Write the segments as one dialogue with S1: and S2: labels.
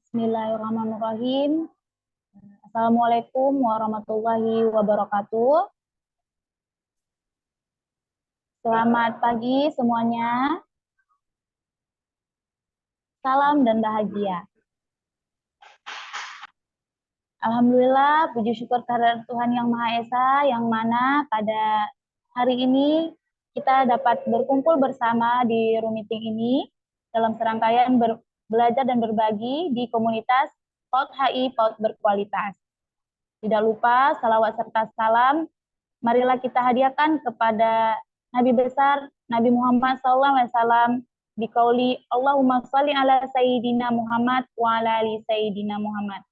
S1: Bismillahirrahmanirrahim. Assalamualaikum warahmatullahi wabarakatuh. Selamat pagi semuanya. Salam dan bahagia. Alhamdulillah, puji syukur kehadirat Tuhan Yang Maha Esa, yang mana pada hari ini kita dapat berkumpul bersama di room meeting ini dalam serangkaian belajar dan berbagi di komunitas PAUD HI PAUD berkualitas. Tidak lupa salawat serta salam marilah kita hadiahkan kepada Nabi besar Nabi Muhammad SAW di qauli Allahumma sholli ala Sayyidina Muhammad wa ala ali Sayyidina Muhammad.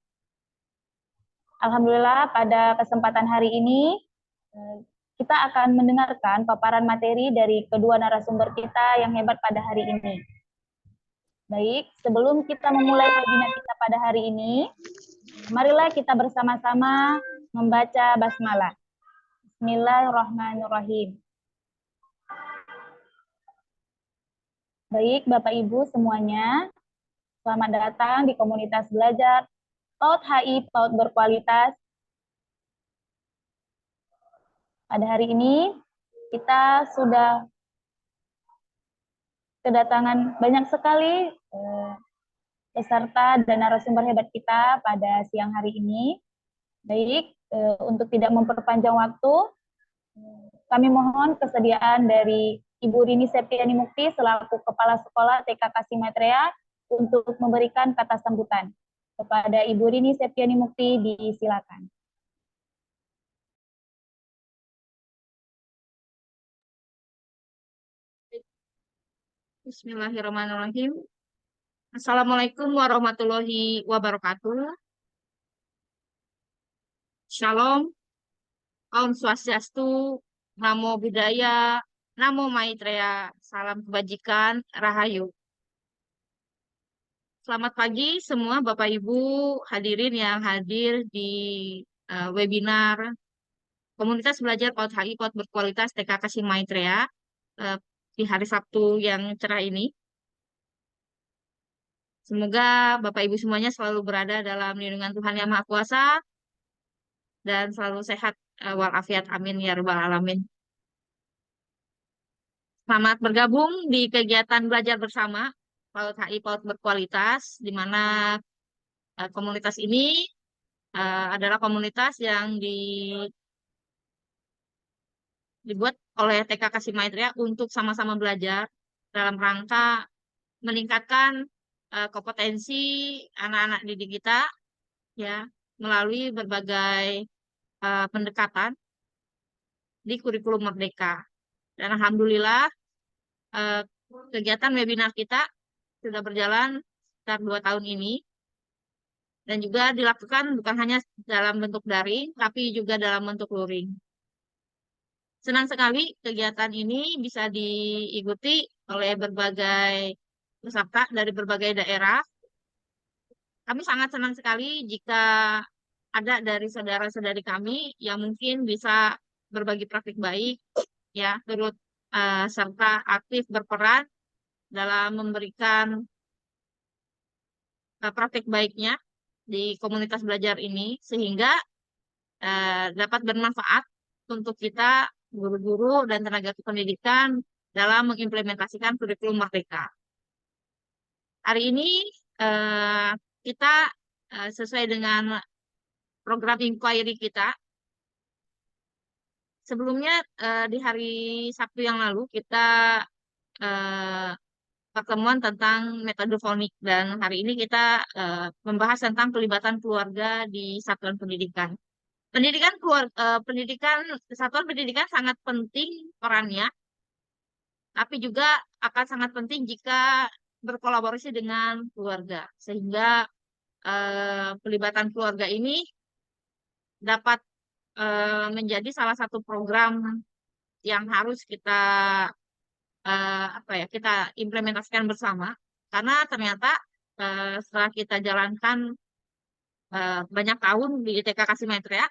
S1: Alhamdulillah pada kesempatan hari ini kita akan mendengarkan paparan materi dari kedua narasumber kita yang hebat pada hari ini. Baik, sebelum kita memulai webinar kita pada hari ini, marilah kita bersama-sama membaca basmalah. Bismillahirrahmanirrahim. Baik, Bapak Ibu semuanya, selamat datang di komunitas belajar PAUD HI PAUD berkualitas. Pada hari ini kita sudah kedatangan banyak sekali peserta dan narasumber hebat kita pada siang hari ini. Baik, untuk tidak memperpanjang waktu, kami mohon kesediaan dari Ibu Rini Septiani Mukti selaku Kepala Sekolah TK Kasih Maitreya untuk memberikan kata sambutan. Kepada Ibu Rini Septiani Mukti, disilakan.
S2: Bismillahirrahmanirrahim. Assalamualaikum warahmatullahi wabarakatuh. Shalom, Om Swastiastu, Namo Buddhaya, Namo Maitreya, salam kebajikan, Rahayu. Selamat pagi semua Bapak Ibu hadirin yang hadir di webinar Komunitas Belajar PAUD HI PAUD Berkualitas TK Kasih Maitreya di hari Sabtu yang cerah ini. Semoga Bapak Ibu semuanya selalu berada dalam lindungan Tuhan Yang Maha Kuasa dan selalu sehat walafiat, amin ya rabbal alamin. Selamat bergabung di kegiatan belajar bersama PAUD HI PAUD Berkualitas, di mana komunitas ini adalah komunitas yang dibuat oleh TK Kasih Maitreya untuk sama-sama belajar dalam rangka meningkatkan kompetensi anak-anak didik kita ya melalui berbagai pendekatan di kurikulum Merdeka. Dan alhamdulillah kegiatan webinar kita sudah berjalan sekitar 2 tahun ini dan juga dilakukan bukan hanya dalam bentuk daring tapi juga dalam bentuk luring. Senang sekali kegiatan ini bisa diikuti oleh berbagai peserta dari berbagai daerah. Kami sangat senang sekali jika ada dari saudara-saudari kami yang mungkin bisa berbagi praktik baik, ya, turut serta aktif berperan dalam memberikan praktik baiknya di komunitas belajar ini, sehingga dapat bermanfaat untuk kita guru-guru dan tenaga kependidikan dalam mengimplementasikan kurikulum Merdeka. Hari ini kita sesuai dengan program inquiry kita. Sebelumnya di hari Sabtu yang lalu kita pertemuan tentang metode fonik dan hari ini kita membahas tentang pelibatan keluarga di satuan pendidikan. Pendidikan satuan pendidikan sangat penting perannya, tapi juga akan sangat penting jika berkolaborasi dengan keluarga, sehingga pelibatan keluarga ini dapat menjadi salah satu program yang harus kita kita implementasikan bersama, karena ternyata setelah kita jalankan banyak tahun di TK Kasih Maitreya,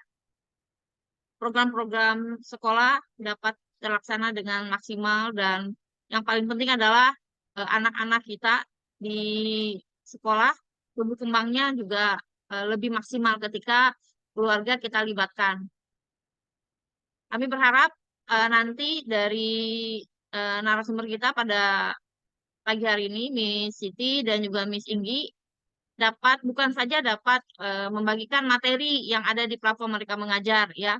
S2: program-program sekolah dapat terlaksana dengan maksimal dan yang paling penting adalah anak-anak kita di sekolah tumbuh kembangnya juga lebih maksimal ketika keluarga kita libatkan. Kami berharap nanti dari narasumber kita pada pagi hari ini, Miss Siti dan juga Miss Inggi, dapat bukan saja dapat membagikan materi yang ada di platform mereka mengajar ya,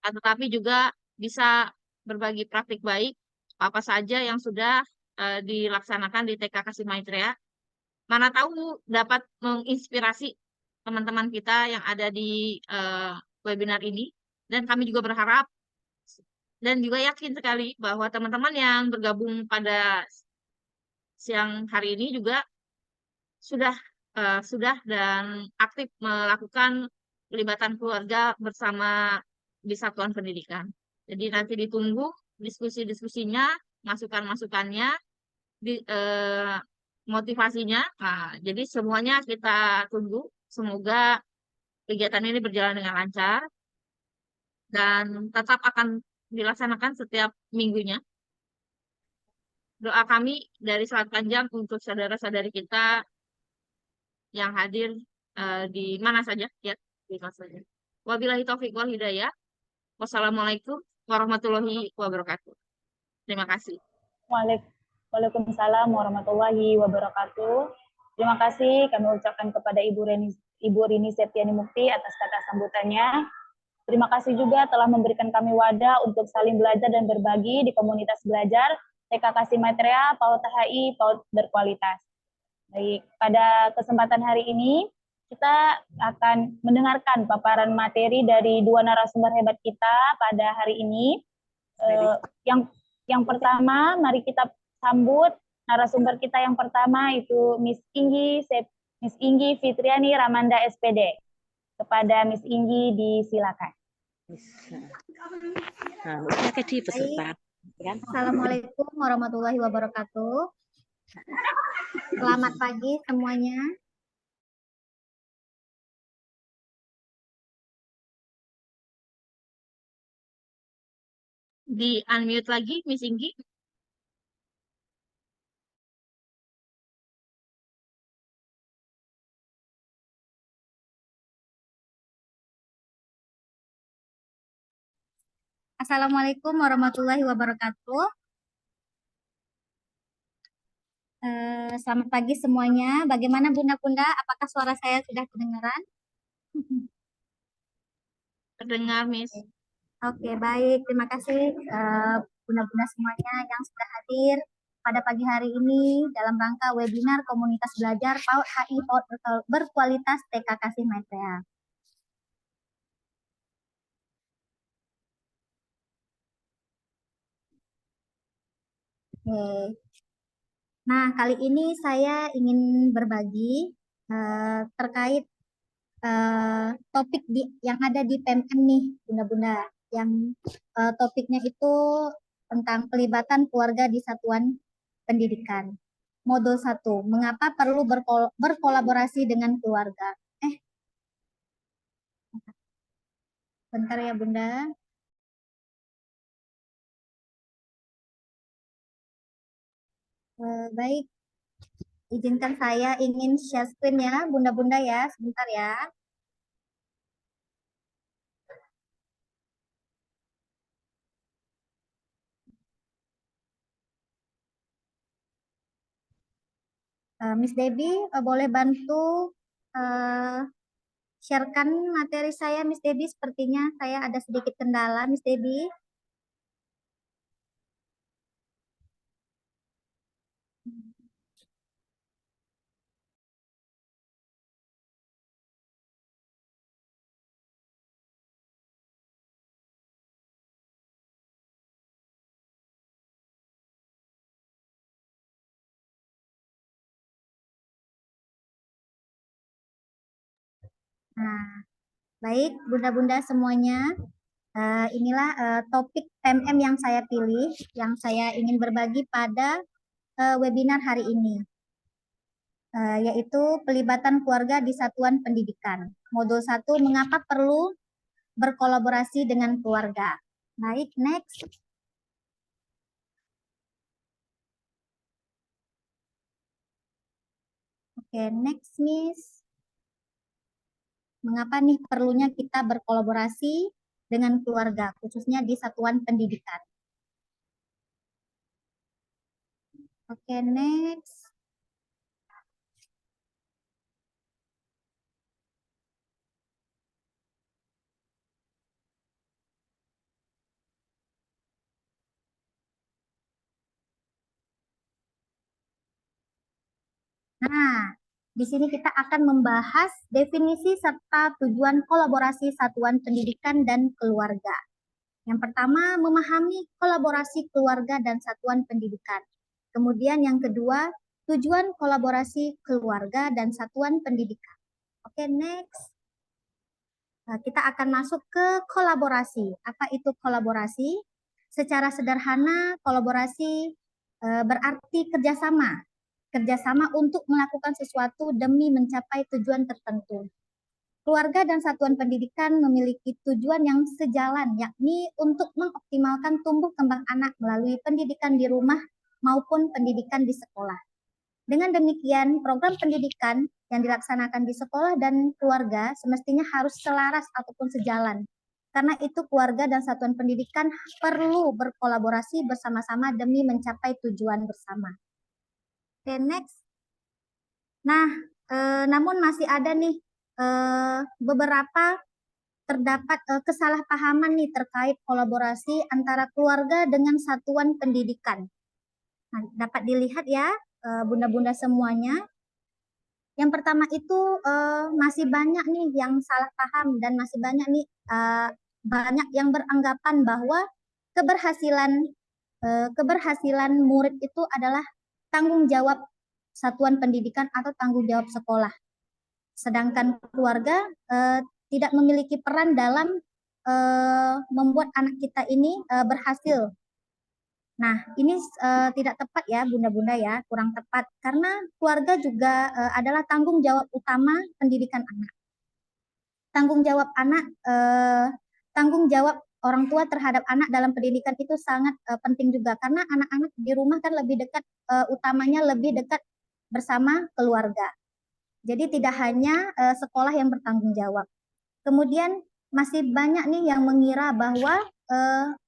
S2: tetapi juga bisa berbagi praktik baik apa saja yang sudah dilaksanakan di TK Kasih Maitreya. Mana tahu dapat menginspirasi teman-teman kita yang ada di webinar ini. Dan kami juga berharap dan juga yakin sekali bahwa teman-teman yang bergabung pada siang hari ini juga sudah dan aktif melakukan pelibatan keluarga bersama di satuan pendidikan. Jadi nanti ditunggu diskusi-diskusinya, masukan-masukannya, di, motivasinya. Nah, jadi semuanya kita tunggu. Semoga kegiatan ini berjalan dengan lancar dan tetap akan dilaksanakan setiap minggunya. Doa kami dari Selat Panjang untuk saudara-saudari kita yang hadir di mana saja, ya, di mana saja. Wabillahi taufiq wal hidayah. Wassalamualaikum warahmatullahi wabarakatuh. Terima kasih.
S1: Waalaikumsalam warahmatullahi wabarakatuh. Terima kasih kami ucapkan kepada Ibu Rini Septiani Mukti atas kata sambutannya. Terima kasih juga telah memberikan kami wadah untuk saling belajar dan berbagi di komunitas belajar TK Kasih Maitreya, PAUD HI, PAUD berkualitas. Baik, pada kesempatan hari ini kita akan mendengarkan paparan materi dari dua narasumber hebat kita pada hari ini. Yang pertama, mari kita sambut narasumber kita yang pertama itu Miss Inggi Fitriani Ramanda SPD. Kepada Miss Inggi disilakan.
S3: Assalamualaikum warahmatullahi wabarakatuh. Selamat pagi semuanya.
S2: Di unmute lagi, Miss Inggi.
S3: Assalamualaikum warahmatullahi wabarakatuh. Selamat pagi semuanya. Bagaimana Bunda-Bunda? Apakah suara saya sudah kedengaran?
S2: Terdengar, Miss.
S3: Oke, baik. Terima kasih Bunda-Bunda semuanya yang sudah hadir pada pagi hari ini dalam rangka webinar komunitas belajar PAUD HI PAUD berkualitas TK Kasih Maitreya. Oke. Nah, kali ini saya ingin berbagi terkait topik yang ada di PMM nih, Bunda-Bunda. Yang topiknya itu tentang pelibatan keluarga di satuan pendidikan. Modul 1, mengapa perlu berkolaborasi dengan keluarga? Bentar ya, Bunda. Baik, izinkan saya ingin share screen ya, Bunda-Bunda ya, sebentar ya. Miss Debbie, boleh bantu sharekan materi saya, Miss Debbie. Sepertinya saya ada sedikit kendala, Miss Debbie. Nah, baik, Bunda-Bunda semuanya. Inilah topik PMM yang saya pilih, yang saya ingin berbagi pada webinar hari ini, yaitu pelibatan keluarga di satuan pendidikan. Modul 1, mengapa perlu berkolaborasi dengan keluarga. Baik, next. Oke, next, Miss. Mengapa nih perlunya kita berkolaborasi dengan keluarga, khususnya di satuan pendidikan? Oke, next. Nah, di sini kita akan membahas definisi serta tujuan kolaborasi satuan pendidikan dan keluarga. Yang pertama, memahami kolaborasi keluarga dan satuan pendidikan. Kemudian yang kedua, tujuan kolaborasi keluarga dan satuan pendidikan. Oke, next. Nah, kita akan masuk ke kolaborasi. Apa itu kolaborasi? Secara sederhana, kolaborasi berarti kerjasama. Kerjasama untuk melakukan sesuatu demi mencapai tujuan tertentu. Keluarga dan satuan pendidikan memiliki tujuan yang sejalan, yakni untuk mengoptimalkan tumbuh kembang anak melalui pendidikan di rumah maupun pendidikan di sekolah. Dengan demikian, program pendidikan yang dilaksanakan di sekolah dan keluarga semestinya harus selaras ataupun sejalan. Karena itu keluarga dan satuan pendidikan perlu berkolaborasi bersama-sama demi mencapai tujuan bersama. Oke, next. Nah, namun masih ada nih beberapa terdapat kesalahpahaman nih terkait kolaborasi antara keluarga dengan satuan pendidikan. Nah, dapat dilihat ya, bunda-bunda semuanya. Yang pertama itu masih banyak nih yang salah paham dan masih banyak nih banyak yang beranggapan bahwa keberhasilan murid itu adalah tanggung jawab satuan pendidikan atau tanggung jawab sekolah. Sedangkan keluarga tidak memiliki peran dalam membuat anak kita ini berhasil. Nah, ini tidak tepat ya bunda-bunda ya, kurang tepat. Karena keluarga juga adalah tanggung jawab utama pendidikan anak. Tanggung jawab orang tua terhadap anak dalam pendidikan itu sangat penting juga. Karena anak-anak di rumah kan lebih dekat, utamanya lebih dekat bersama keluarga. Jadi tidak hanya sekolah yang bertanggung jawab. Kemudian masih banyak nih yang mengira bahwa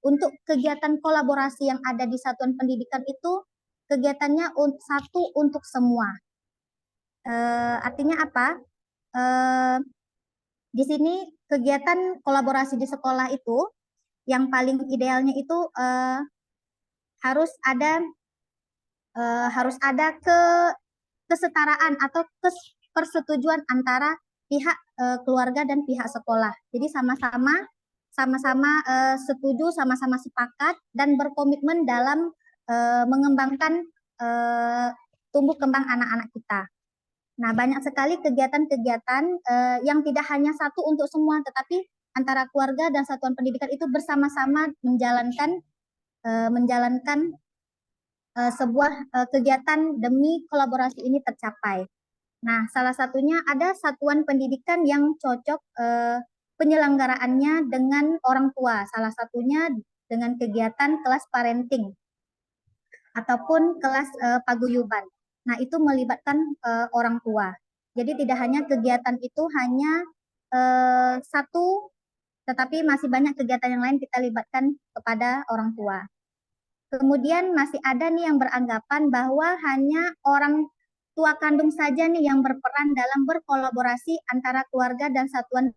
S3: untuk kegiatan kolaborasi yang ada di satuan pendidikan itu kegiatannya satu untuk semua. Artinya apa? Di sini kegiatan kolaborasi di sekolah itu yang paling idealnya itu harus ada kesetaraan atau persetujuan antara pihak keluarga dan pihak sekolah. Jadi sama-sama setuju, sama-sama sepakat dan berkomitmen dalam mengembangkan tumbuh kembang anak-anak kita. Nah, banyak sekali kegiatan-kegiatan yang tidak hanya satu untuk semua, tetapi antara keluarga dan satuan pendidikan itu bersama-sama menjalankan sebuah kegiatan demi kolaborasi ini tercapai. Nah, salah satunya ada satuan pendidikan yang cocok penyelenggaraannya dengan orang tua. Salah satunya dengan kegiatan kelas parenting ataupun kelas paguyuban. Nah, itu melibatkan orang tua. Jadi tidak hanya kegiatan itu hanya satu, tetapi masih banyak kegiatan yang lain kita libatkan kepada orang tua. Kemudian masih ada nih yang beranggapan bahwa hanya orang tua kandung saja nih yang berperan dalam berkolaborasi antara keluarga dan satuan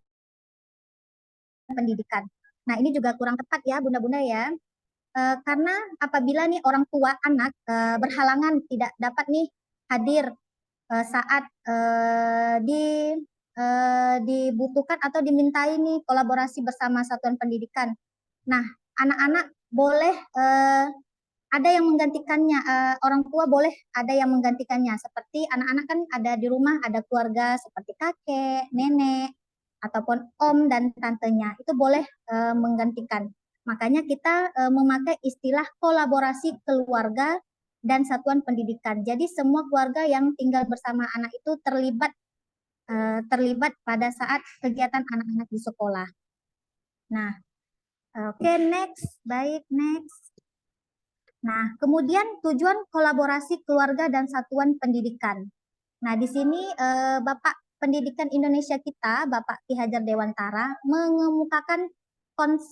S3: pendidikan. Nah, ini juga kurang tepat ya bunda-bunda ya. Karena apabila nih orang tua anak berhalangan tidak dapat nih hadir saat dibutuhkan atau dimintai nih kolaborasi bersama satuan pendidikan. Nah, anak-anak boleh ada yang menggantikannya, orang tua boleh ada yang menggantikannya. Seperti anak-anak kan ada di rumah, ada keluarga seperti kakek, nenek, ataupun om dan tantenya. Itu boleh menggantikan. Makanya kita memakai istilah kolaborasi keluarga dan satuan pendidikan. Jadi semua keluarga yang tinggal bersama anak itu terlibat pada saat kegiatan anak-anak di sekolah. Nah, oke, next. Baik, next. Nah, kemudian tujuan kolaborasi keluarga dan satuan pendidikan. Nah, di sini Bapak Pendidikan Indonesia kita, Bapak Ki Hajar Dewantara, mengemukakan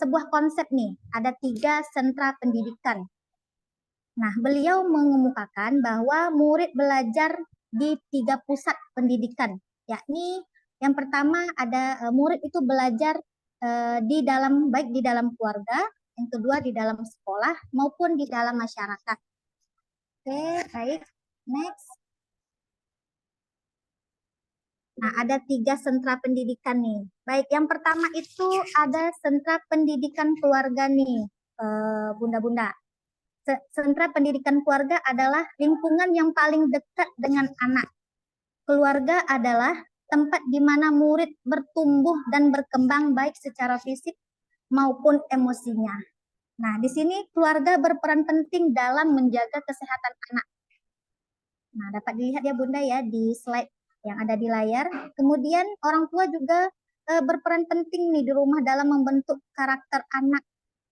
S3: sebuah konsep nih, ada 3 sentra pendidikan. Nah, beliau mengemukakan bahwa murid belajar di 3 pusat pendidikan, yakni yang pertama ada murid itu belajar baik di dalam keluarga, yang kedua di dalam sekolah maupun di dalam masyarakat. Oke, baik. Next. Nah, ada 3 sentra pendidikan nih. Baik, yang pertama itu ada sentra pendidikan keluarga nih, Bunda-bunda. Sentra pendidikan keluarga adalah lingkungan yang paling dekat dengan anak. Keluarga adalah tempat di mana murid bertumbuh dan berkembang baik secara fisik maupun emosinya. Nah, di sini keluarga berperan penting dalam menjaga kesehatan anak. Nah, dapat dilihat ya Bunda ya di slide yang ada di layar. Kemudian orang tua juga berperan penting nih di rumah dalam membentuk karakter anak.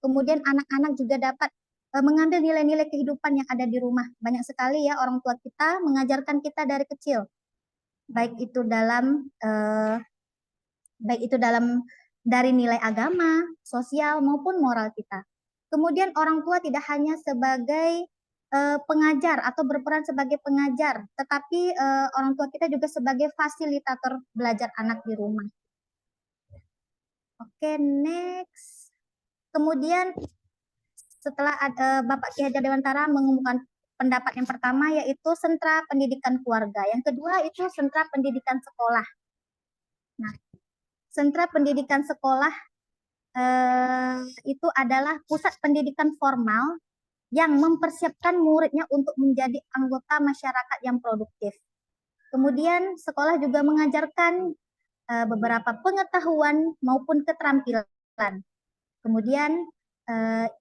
S3: Kemudian anak-anak juga dapat mengambil nilai-nilai kehidupan yang ada di rumah. Banyak sekali ya orang tua kita mengajarkan kita dari kecil. Baik itu dalam dari nilai agama, sosial maupun moral kita. Kemudian orang tua tidak hanya sebagai pengajar atau berperan sebagai pengajar, tetapi orang tua kita juga sebagai fasilitator belajar anak di rumah. Oke, next. Kemudian setelah Bapak Ki Hajar Dewantara mengumumkan pendapat yang pertama yaitu sentra pendidikan keluarga, yang kedua itu sentra pendidikan sekolah. Nah, sentra pendidikan sekolah itu adalah pusat pendidikan formal yang mempersiapkan muridnya untuk menjadi anggota masyarakat yang produktif. Kemudian sekolah juga mengajarkan beberapa pengetahuan maupun keterampilan. Kemudian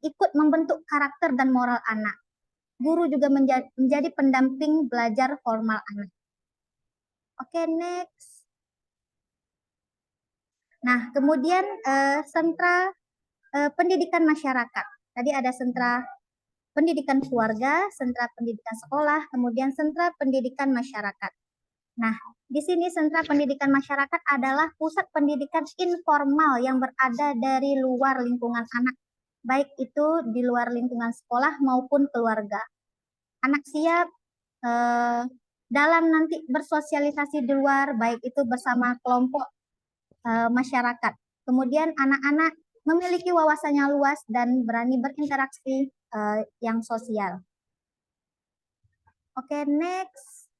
S3: ikut membentuk karakter dan moral anak. Guru juga menjadi pendamping belajar formal anak. Oke, next. Nah, kemudian sentra pendidikan masyarakat. Tadi ada sentra pendidikan keluarga, sentra pendidikan sekolah, kemudian sentra pendidikan masyarakat. Nah, di sini sentra pendidikan masyarakat adalah pusat pendidikan informal yang berada dari luar lingkungan anak, baik itu di luar lingkungan sekolah maupun keluarga. Anak siap dalam nanti bersosialisasi di luar, baik itu bersama kelompok masyarakat. Kemudian anak-anak memiliki wawasan yang luas dan berani berinteraksi yang sosial. Oke, next.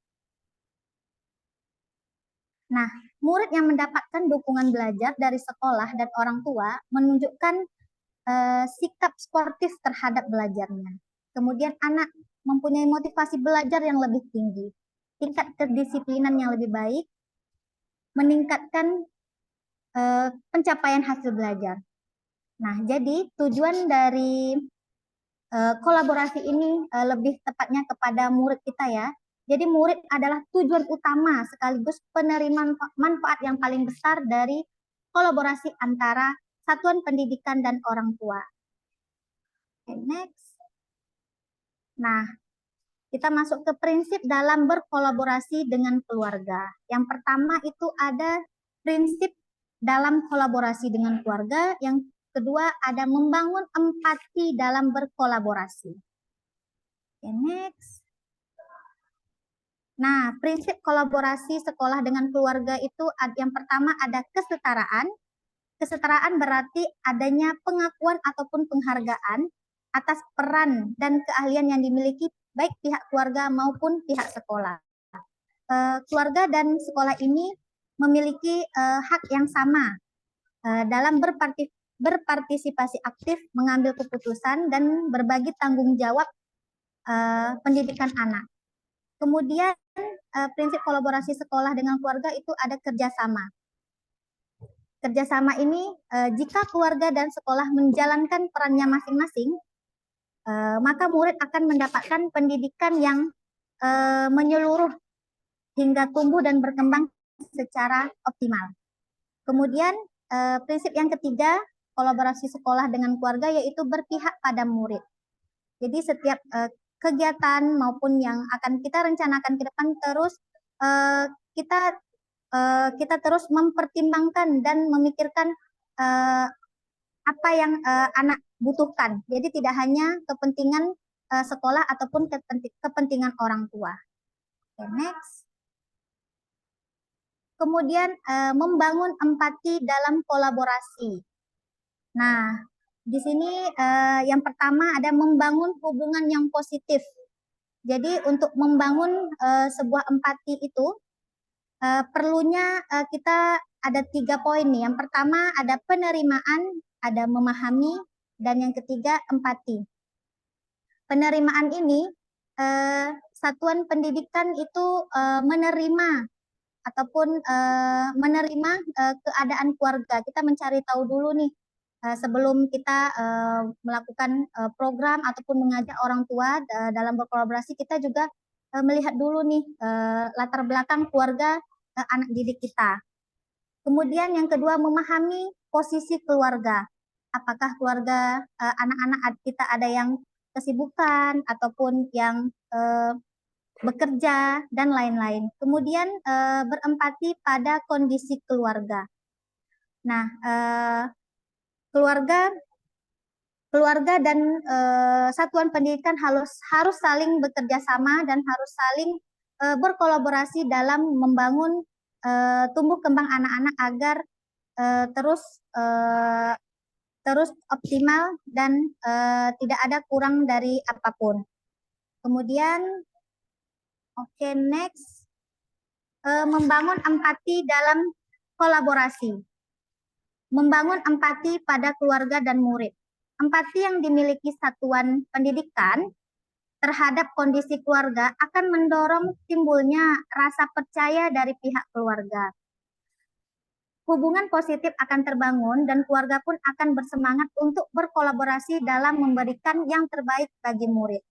S3: Nah, murid yang mendapatkan dukungan belajar dari sekolah dan orang tua menunjukkan sikap sportif terhadap belajarnya. Kemudian anak mempunyai motivasi belajar yang lebih tinggi, tingkat kedisiplinan yang lebih baik, meningkatkan pencapaian hasil belajar. Nah, jadi tujuan dari kolaborasi ini lebih tepatnya kepada murid kita ya. Jadi murid adalah tujuan utama sekaligus penerima manfaat yang paling besar dari kolaborasi antara satuan pendidikan dan orang tua. Okay, next. Nah, kita masuk ke prinsip dalam berkolaborasi dengan keluarga. Yang pertama itu ada prinsip dalam kolaborasi dengan keluarga. Yang kedua ada membangun empati dalam berkolaborasi. Okay, next. Nah, prinsip kolaborasi sekolah dengan keluarga itu yang pertama ada kesetaraan. Kesetaraan berarti adanya pengakuan ataupun penghargaan atas peran dan keahlian yang dimiliki baik pihak keluarga maupun pihak sekolah. Keluarga dan sekolah ini memiliki hak yang sama dalam berpartisipasi aktif, mengambil keputusan, dan berbagi tanggung jawab pendidikan anak. Kemudian prinsip kolaborasi sekolah dengan keluarga itu ada kerjasama. Kerjasama ini jika keluarga dan sekolah menjalankan perannya masing-masing, maka murid akan mendapatkan pendidikan yang menyeluruh hingga tumbuh dan berkembang secara optimal. Kemudian prinsip yang ketiga, kolaborasi sekolah dengan keluarga yaitu berpihak pada murid. Jadi setiap kegiatan maupun yang akan kita rencanakan ke depan terus eh, kita kita terus mempertimbangkan dan memikirkan apa yang anak butuhkan. Jadi tidak hanya kepentingan sekolah ataupun kepentingan orang tua. Okay, next. Kemudian membangun empati dalam kolaborasi. Nah, di sini yang pertama ada membangun hubungan yang positif. Jadi untuk membangun sebuah empati itu perlunya kita ada 3 poin nih. Yang pertama ada penerimaan, ada memahami, dan yang ketiga empati. Penerimaan ini satuan pendidikan itu menerima ataupun menerima keadaan keluarga. Kita mencari tahu dulu nih sebelum kita melakukan program ataupun mengajak orang tua dalam berkolaborasi, kita juga melihat dulu nih latar belakang keluarga anak didik kita. Kemudian yang kedua memahami posisi keluarga. Apakah keluarga anak-anak kita ada yang kesibukan ataupun yang bekerja dan lain-lain. Kemudian berempati pada kondisi keluarga. Nah, keluarga dan satuan pendidikan harus saling bekerja sama dan harus saling berkolaborasi dalam membangun tumbuh kembang anak-anak agar terus optimal dan tidak ada kurang dari apapun. Kemudian, oke, next, membangun empati dalam kolaborasi. Membangun empati pada keluarga dan murid. Empati yang dimiliki satuan pendidikan terhadap kondisi keluarga akan mendorong timbulnya rasa percaya dari pihak keluarga. Hubungan positif akan terbangun dan keluarga pun akan bersemangat untuk berkolaborasi dalam memberikan yang terbaik bagi murid.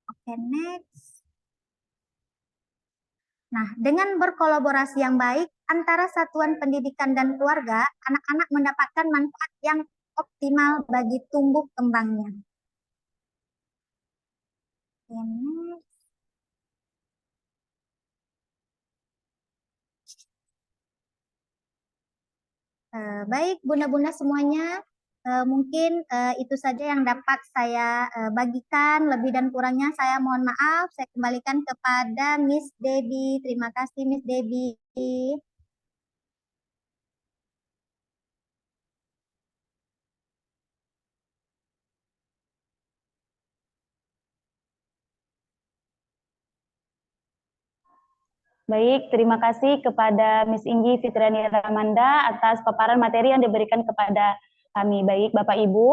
S3: Oke, next. Nah, dengan berkolaborasi yang baik antara satuan pendidikan dan keluarga, anak-anak mendapatkan manfaat yang optimal bagi tumbuh kembangnya. Ini. Baik, bunda-bunda semuanya, mungkin itu saja yang dapat saya bagikan. Lebih dan kurangnya saya mohon maaf. Saya kembalikan kepada Miss Debbie. Terima kasih, Miss Debbie.
S1: Baik, terima kasih kepada Miss Inggi Fitriani Ramanda atas paparan materi yang diberikan kepada kami. Baik, Bapak Ibu,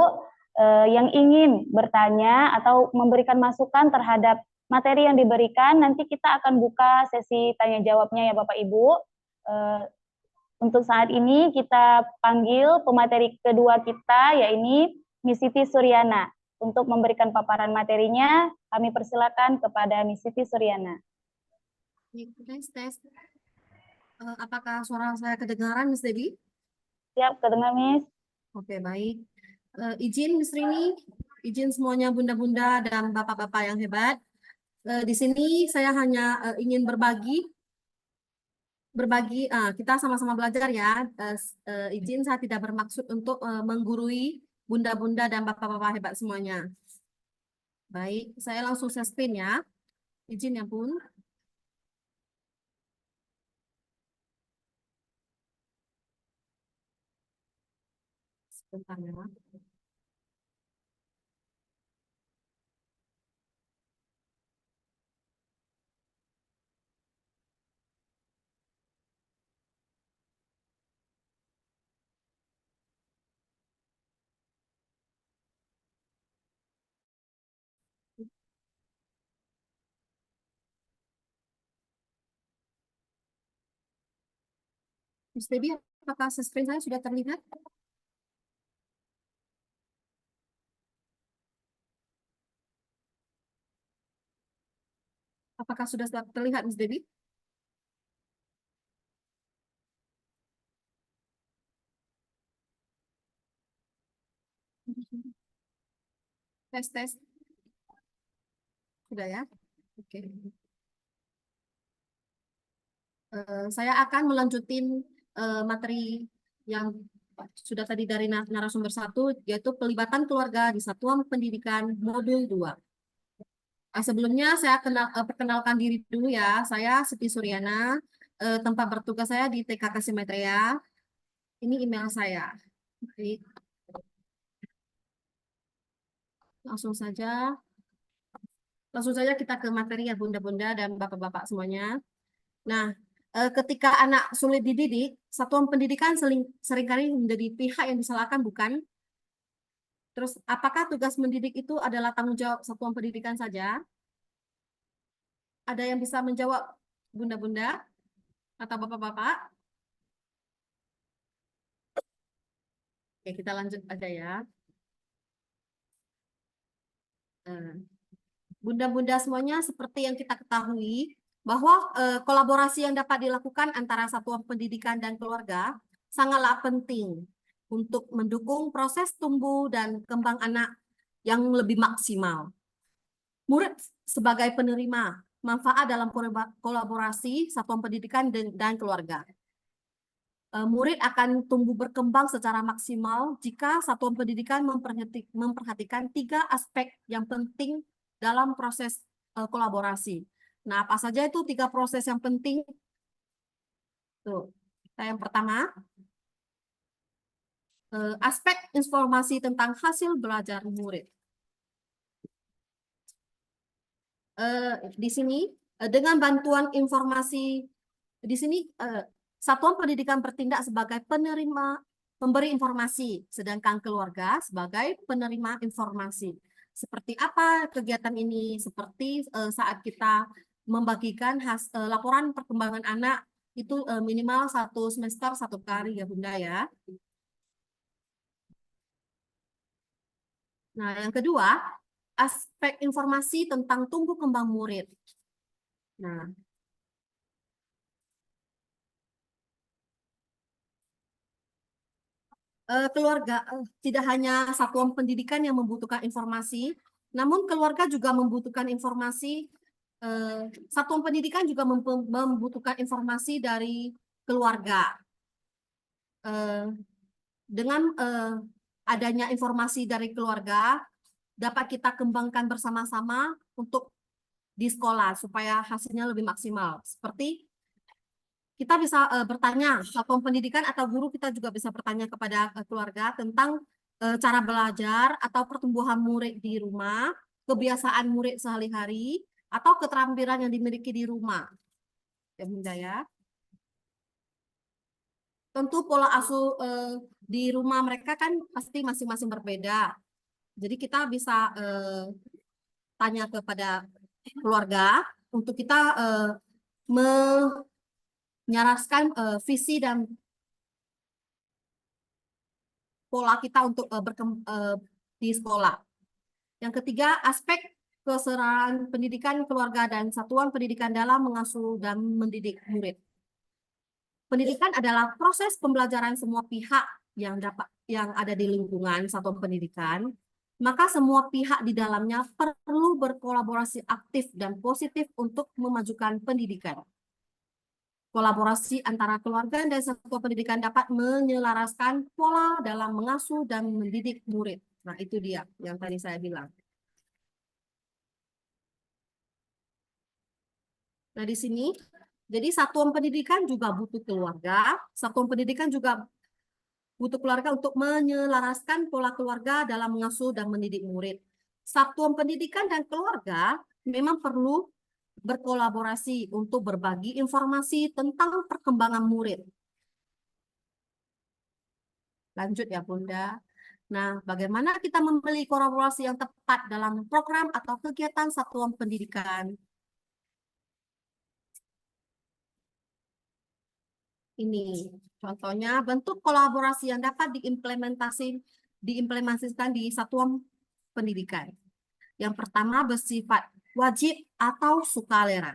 S1: yang ingin bertanya atau memberikan masukan terhadap materi yang diberikan, nanti kita akan buka sesi tanya jawabnya ya Bapak Ibu. Untuk saat ini kita panggil pemateri kedua kita, yaitu Miss Siti Suryana. Untuk memberikan paparan materinya, kami persilakan kepada Miss Siti Suryana.
S4: Tes. Apakah suara saya kedengaran, Miss Debbie?
S1: Siap, kedengar, Miss.
S4: Oke, baik. Izin, Miss Rini, izin semuanya bunda-bunda dan bapak-bapak yang hebat. Di sini saya hanya ingin berbagi, kita sama-sama belajar ya. Izin, saya tidak bermaksud untuk menggurui bunda-bunda dan bapak-bapak hebat semuanya. Baik, saya langsung share screen ya. Izin ya, Bun. Sebentar ya. Miss Debbie, apakah screen saya sudah terlihat? Apakah sudah terlihat, Miss Debbie? Tes. Sudah ya? Oke. Saya akan melanjutin materi yang sudah tadi dari narasumber 1, yaitu pelibatan keluarga di satuan pendidikan modul 2. Sebelumnya saya perkenalkan diri dulu ya. Saya Siti Suryana, tempat bertugas saya di TKK Simetria. Ini email saya. Baik. Langsung saja kita ke materi ya Bunda-Bunda dan Bapak-Bapak semuanya. Nah, ketika anak sulit dididik, satuan pendidikan seringkali menjadi pihak yang disalahkan, bukan? Terus, apakah tugas mendidik itu adalah tanggung jawab satuan pendidikan saja? Ada yang bisa menjawab, Bunda-Bunda atau Bapak-Bapak? Oke, kita lanjut aja ya. Bunda-bunda semuanya, seperti yang kita ketahui, bahwa kolaborasi yang dapat dilakukan antara satuan pendidikan dan keluarga sangatlah penting untuk mendukung proses tumbuh dan kembang anak yang lebih maksimal. Murid sebagai penerima manfaat dalam kolaborasi satuan pendidikan dan keluarga. Murid akan tumbuh berkembang secara maksimal jika satuan pendidikan memperhatikan 3 aspek yang penting dalam proses kolaborasi. Nah, apa saja itu 3 proses yang penting? Tuh, yang pertama, aspek informasi tentang hasil belajar murid. Di sini, dengan bantuan informasi, di sini satuan pendidikan bertindak sebagai pemberi informasi, sedangkan keluarga sebagai penerima informasi. Seperti apa kegiatan ini? Seperti saat kita membagikan laporan perkembangan anak itu minimal 1 semester 1 kali ya Bunda ya. Nah, yang kedua, aspek informasi tentang tumbuh kembang murid. Nah, keluarga tidak hanya satuan pendidikan yang membutuhkan informasi, namun keluarga juga membutuhkan informasi. Satuan pendidikan juga membutuhkan informasi dari keluarga. Dengan adanya informasi dari keluarga, dapat kita kembangkan bersama-sama untuk di sekolah supaya hasilnya lebih maksimal. Seperti kita bisa bertanya, satuan pendidikan atau guru kita juga bisa bertanya kepada keluarga tentang cara belajar atau pertumbuhan murid di rumah, kebiasaan murid sehari-hari, atau keterampilan yang dimiliki di rumah. Ya Bunda ya. Tentu pola asuh di rumah mereka kan pasti masing-masing berbeda. Jadi kita bisa tanya kepada keluarga untuk kita menyelaraskan visi dan pola kita untuk di sekolah. Yang ketiga, aspek kesetaraan pendidikan keluarga dan satuan pendidikan dalam mengasuh dan mendidik murid. Pendidikan adalah proses pembelajaran semua pihak yang ada di lingkungan satuan pendidikan, maka semua pihak di dalamnya perlu berkolaborasi aktif dan positif untuk memajukan pendidikan. Kolaborasi antara keluarga dan satuan pendidikan dapat menyelaraskan pola dalam mengasuh dan mendidik murid. Nah, itu dia yang tadi saya bilang. Nah, di sini, jadi satuan pendidikan juga butuh keluarga, satuan pendidikan juga butuh keluarga untuk menyelaraskan pola keluarga dalam mengasuh dan mendidik murid. Satuan pendidikan dan keluarga memang perlu berkolaborasi untuk berbagi informasi tentang perkembangan murid. Lanjut ya Bunda. Nah, bagaimana kita membeli kolaborasi yang tepat dalam program atau kegiatan satuan pendidikan? Ini contohnya bentuk kolaborasi yang dapat diimplementasikan di satuan pendidikan. Yang pertama bersifat wajib atau sukarela.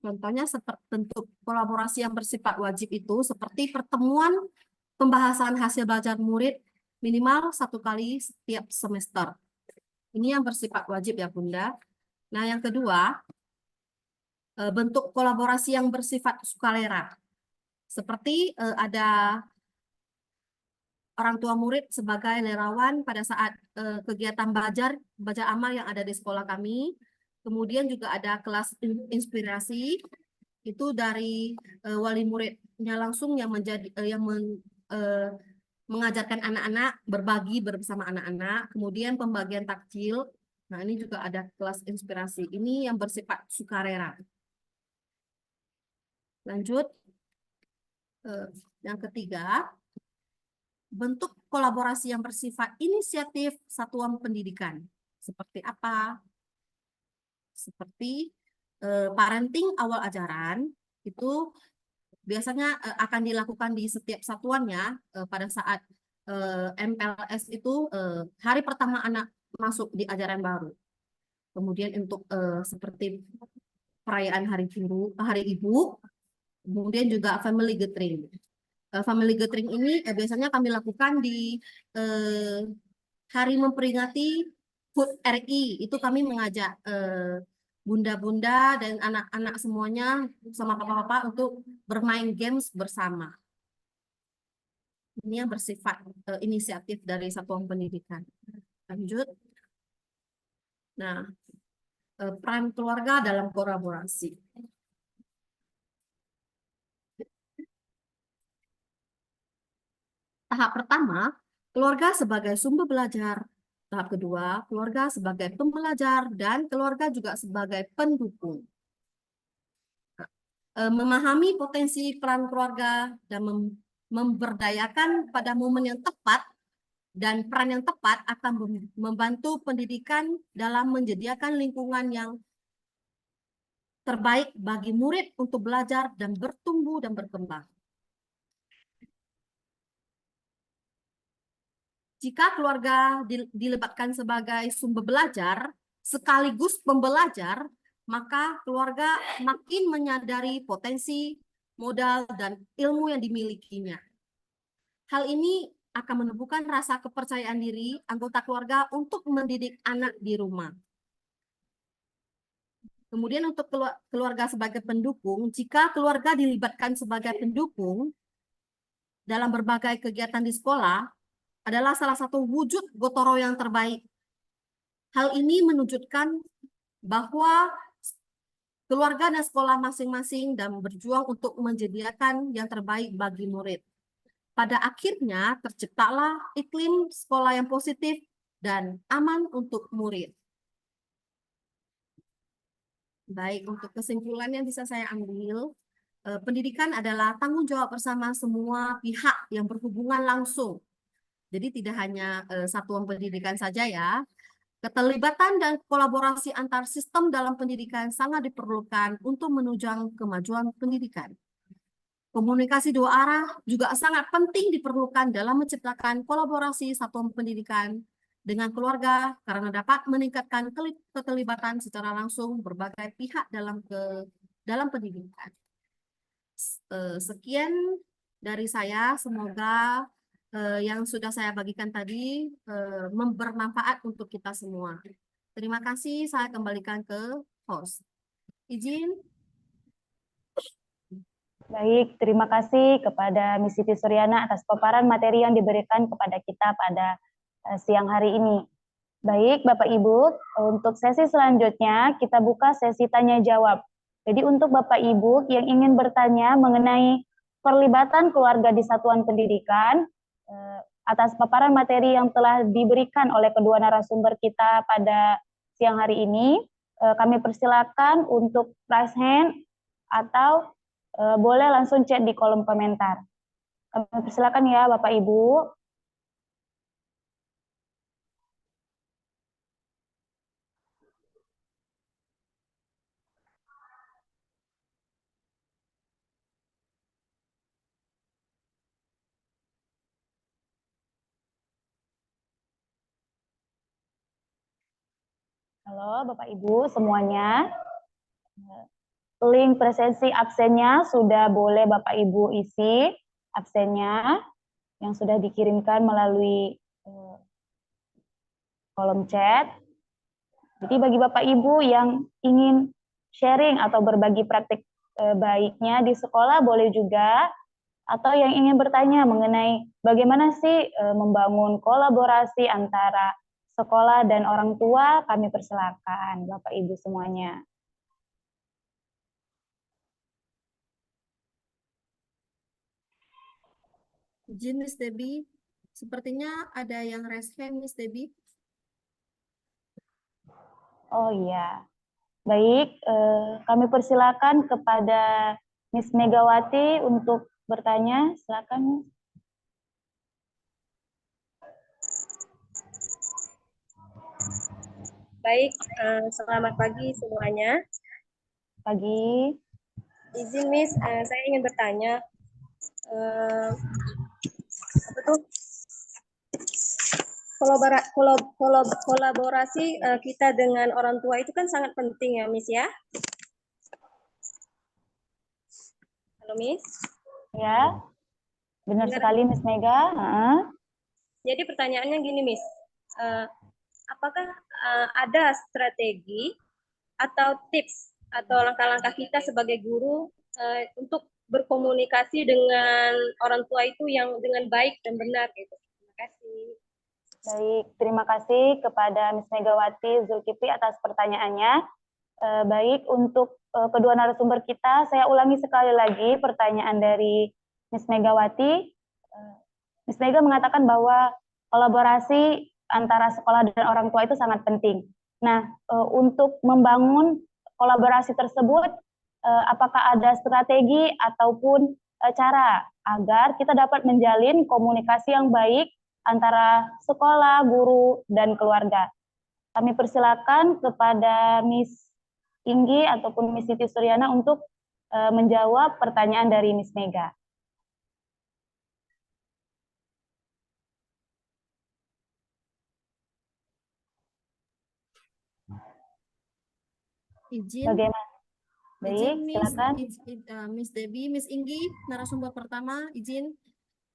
S4: Contohnya seperti bentuk kolaborasi yang bersifat wajib itu seperti pertemuan pembahasan hasil belajar murid minimal 1 kali setiap semester. Ini yang bersifat wajib ya Bunda. Nah, yang kedua, bentuk kolaborasi yang bersifat sukarela. Seperti ada orang tua murid sebagai relawan pada saat kegiatan belajar amal yang ada di sekolah kami. Kemudian juga ada kelas inspirasi, itu dari wali muridnya langsung yang mengajarkan anak-anak, berbagi bersama anak-anak. Kemudian pembagian takjil. Nah, ini juga ada kelas inspirasi. Ini yang bersifat sukarela. Lanjut, yang ketiga, bentuk kolaborasi yang bersifat inisiatif satuan pendidikan. Seperti apa? Seperti parenting awal ajaran, itu biasanya akan dilakukan di setiap satuannya pada saat MPLS itu hari pertama anak masuk di ajaran baru. Kemudian untuk seperti perayaan Hari Ibu, kemudian juga family gathering. Family gathering ini biasanya kami lakukan di hari memperingati HUT RI. Itu kami mengajak bunda-bunda dan anak-anak semuanya sama papa-papa untuk bermain games bersama. Ini yang bersifat inisiatif dari satuan pendidikan. Lanjut. Nah, peran keluarga dalam kolaborasi. Tahap pertama, keluarga sebagai sumber belajar. Tahap kedua, keluarga sebagai pembelajar dan keluarga juga sebagai pendukung. Memahami potensi peran keluarga dan memberdayakan pada momen yang tepat dan peran yang tepat akan membantu pendidikan dalam menyediakan lingkungan yang terbaik bagi murid untuk belajar dan bertumbuh dan berkembang. Jika keluarga dilibatkan sebagai sumber belajar sekaligus pembelajar, maka keluarga makin menyadari potensi, modal, dan ilmu yang dimilikinya. Hal ini akan menumbuhkan rasa kepercayaan diri anggota keluarga untuk mendidik anak di rumah. Kemudian untuk keluarga sebagai pendukung, jika keluarga dilibatkan sebagai pendukung dalam berbagai kegiatan di sekolah, adalah salah satu wujud gotong royong yang terbaik. Hal ini menunjukkan bahwa keluarga dan sekolah masing-masing dan berjuang untuk menyediakan yang terbaik bagi murid. Pada akhirnya terciptalah iklim sekolah yang positif dan aman untuk murid. Baik, untuk kesimpulan yang bisa saya ambil, pendidikan adalah tanggung jawab bersama semua pihak yang berhubungan langsung. Jadi tidak hanya satuan pendidikan saja ya. Keterlibatan dan kolaborasi antar sistem dalam pendidikan sangat diperlukan untuk menunjang kemajuan pendidikan. Komunikasi dua arah juga sangat penting diperlukan dalam menciptakan kolaborasi satuan pendidikan dengan keluarga karena dapat meningkatkan keterlibatan secara langsung berbagai pihak dalam pendidikan. Sekian dari saya, semoga yang sudah saya bagikan tadi bermanfaat untuk kita semua. Terima kasih, saya kembalikan ke host. Izin.
S1: Baik, terima kasih kepada Miss Siti Suryana atas paparan materi yang diberikan kepada kita pada siang hari ini. Baik, Bapak Ibu, untuk sesi selanjutnya kita buka sesi tanya jawab. Jadi untuk Bapak Ibu yang ingin bertanya mengenai perlibatan keluarga di satuan pendidikan, atas paparan materi yang telah diberikan oleh kedua narasumber kita pada siang hari ini, kami persilakan untuk raise hand atau boleh langsung chat di kolom komentar. Kami persilakan ya Bapak Ibu. Halo Bapak Ibu semuanya. Link presensi absennya sudah boleh Bapak Ibu isi absennya yang sudah dikirimkan melalui kolom chat. Jadi bagi Bapak Ibu yang ingin sharing atau berbagi praktik baiknya di sekolah boleh juga, atau yang ingin bertanya mengenai bagaimana sih membangun kolaborasi antara sekolah dan orang tua, kami persilakan Bapak Ibu semuanya.
S4: Izin Miss Debbie, sepertinya ada yang raise hand Miss Debbie.
S1: Oh iya, baik, kami persilakan kepada Miss Megawati untuk bertanya, silakan.
S5: Baik, selamat pagi semuanya.
S1: Pagi.
S5: Izin Miss, saya ingin bertanya, apa tuh kolaborasi kita dengan orang tua itu kan sangat penting ya Miss ya? Halo Miss?
S1: Ya, benar
S5: Dengar?
S1: sekali Miss Mega.
S5: Jadi pertanyaannya gini Miss, apakah ada strategi atau tips atau langkah-langkah kita sebagai guru untuk berkomunikasi dengan orang tua itu yang dengan baik dan benar gitu? Terima kasih.
S1: Baik, terima kasih kepada Miss Megawati Zulkifli atas pertanyaannya. Baik, untuk kedua narasumber kita, saya ulangi sekali lagi pertanyaan dari Miss Megawati. Miss Mega mengatakan bahwa kolaborasi antara sekolah dan orang tua itu sangat penting. Nah, untuk membangun kolaborasi tersebut, apakah ada strategi ataupun cara agar kita dapat menjalin komunikasi yang baik antara sekolah, guru, dan keluarga? Kami persilakan kepada Miss Inggi ataupun Miss Siti Suryana untuk menjawab pertanyaan dari Miss Mega.
S4: Izin,
S1: Bagaimana? Baik, silakan.
S4: Miss Debbie, Miss Inggi, narasumber pertama, izin.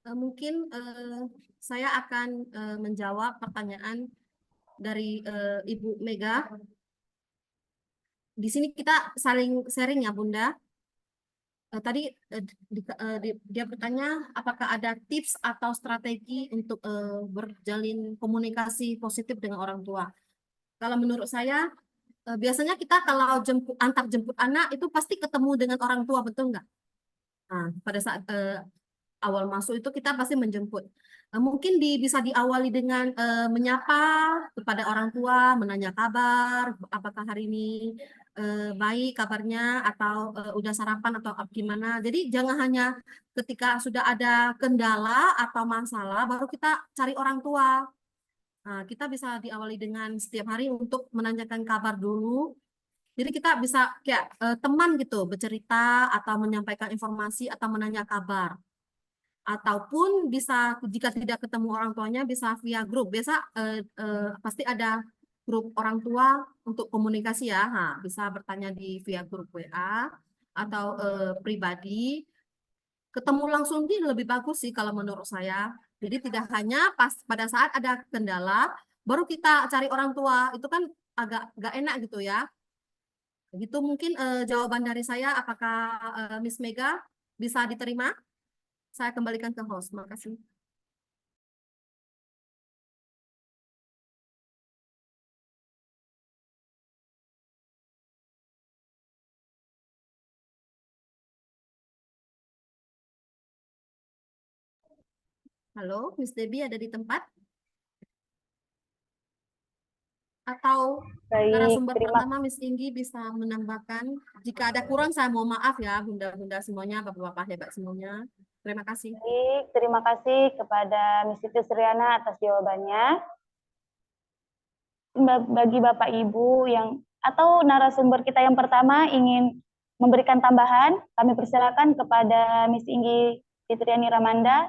S4: Mungkin saya akan menjawab pertanyaan dari Ibu Mega. Di sini kita saling sharing ya Bunda. Tadi dia bertanya apakah ada tips atau strategi untuk berjalin komunikasi positif dengan orang tua. Kalau menurut saya, biasanya kita kalau antar jemput anak itu pasti ketemu dengan orang tua, betul nggak? Nah, pada saat awal masuk itu kita pasti menjemput. Mungkin bisa diawali dengan menyapa kepada orang tua, menanya kabar, apakah hari ini baik kabarnya atau udah sarapan atau gimana. Jadi jangan hanya ketika sudah ada kendala atau masalah baru kita cari orang tua. Nah, kita bisa diawali dengan setiap hari untuk menanyakan kabar dulu. Jadi kita bisa kayak teman gitu, bercerita atau menyampaikan informasi atau menanya kabar. Ataupun bisa jika tidak ketemu orang tuanya bisa via grup. Biasa pasti ada grup orang tua untuk komunikasi ya. Nah, bisa bertanya di via grup WA atau pribadi. Ketemu langsung ini lebih bagus sih kalau menurut saya. Jadi tidak hanya pas pada saat ada kendala baru kita cari orang tua. Itu kan agak nggak enak gitu ya. Gitu mungkin jawaban dari saya. Apakah Miss Mega bisa diterima? Saya kembalikan ke host. Makasih. Halo, Miss Debbie ada di tempat? Atau
S1: Baik,
S4: narasumber
S1: terima
S4: pertama Miss Inggi bisa menambahkan? Jika ada kurang saya mohon maaf ya, bunda-bunda semuanya, bapak-bapak hebat semuanya. Terima kasih.
S1: Baik, terima kasih kepada Miss Siti Suryana atas jawabannya. Bagi Bapak Ibu yang atau narasumber kita yang pertama ingin memberikan tambahan, kami persilakan kepada Miss Inggi Fitriani Ramanda.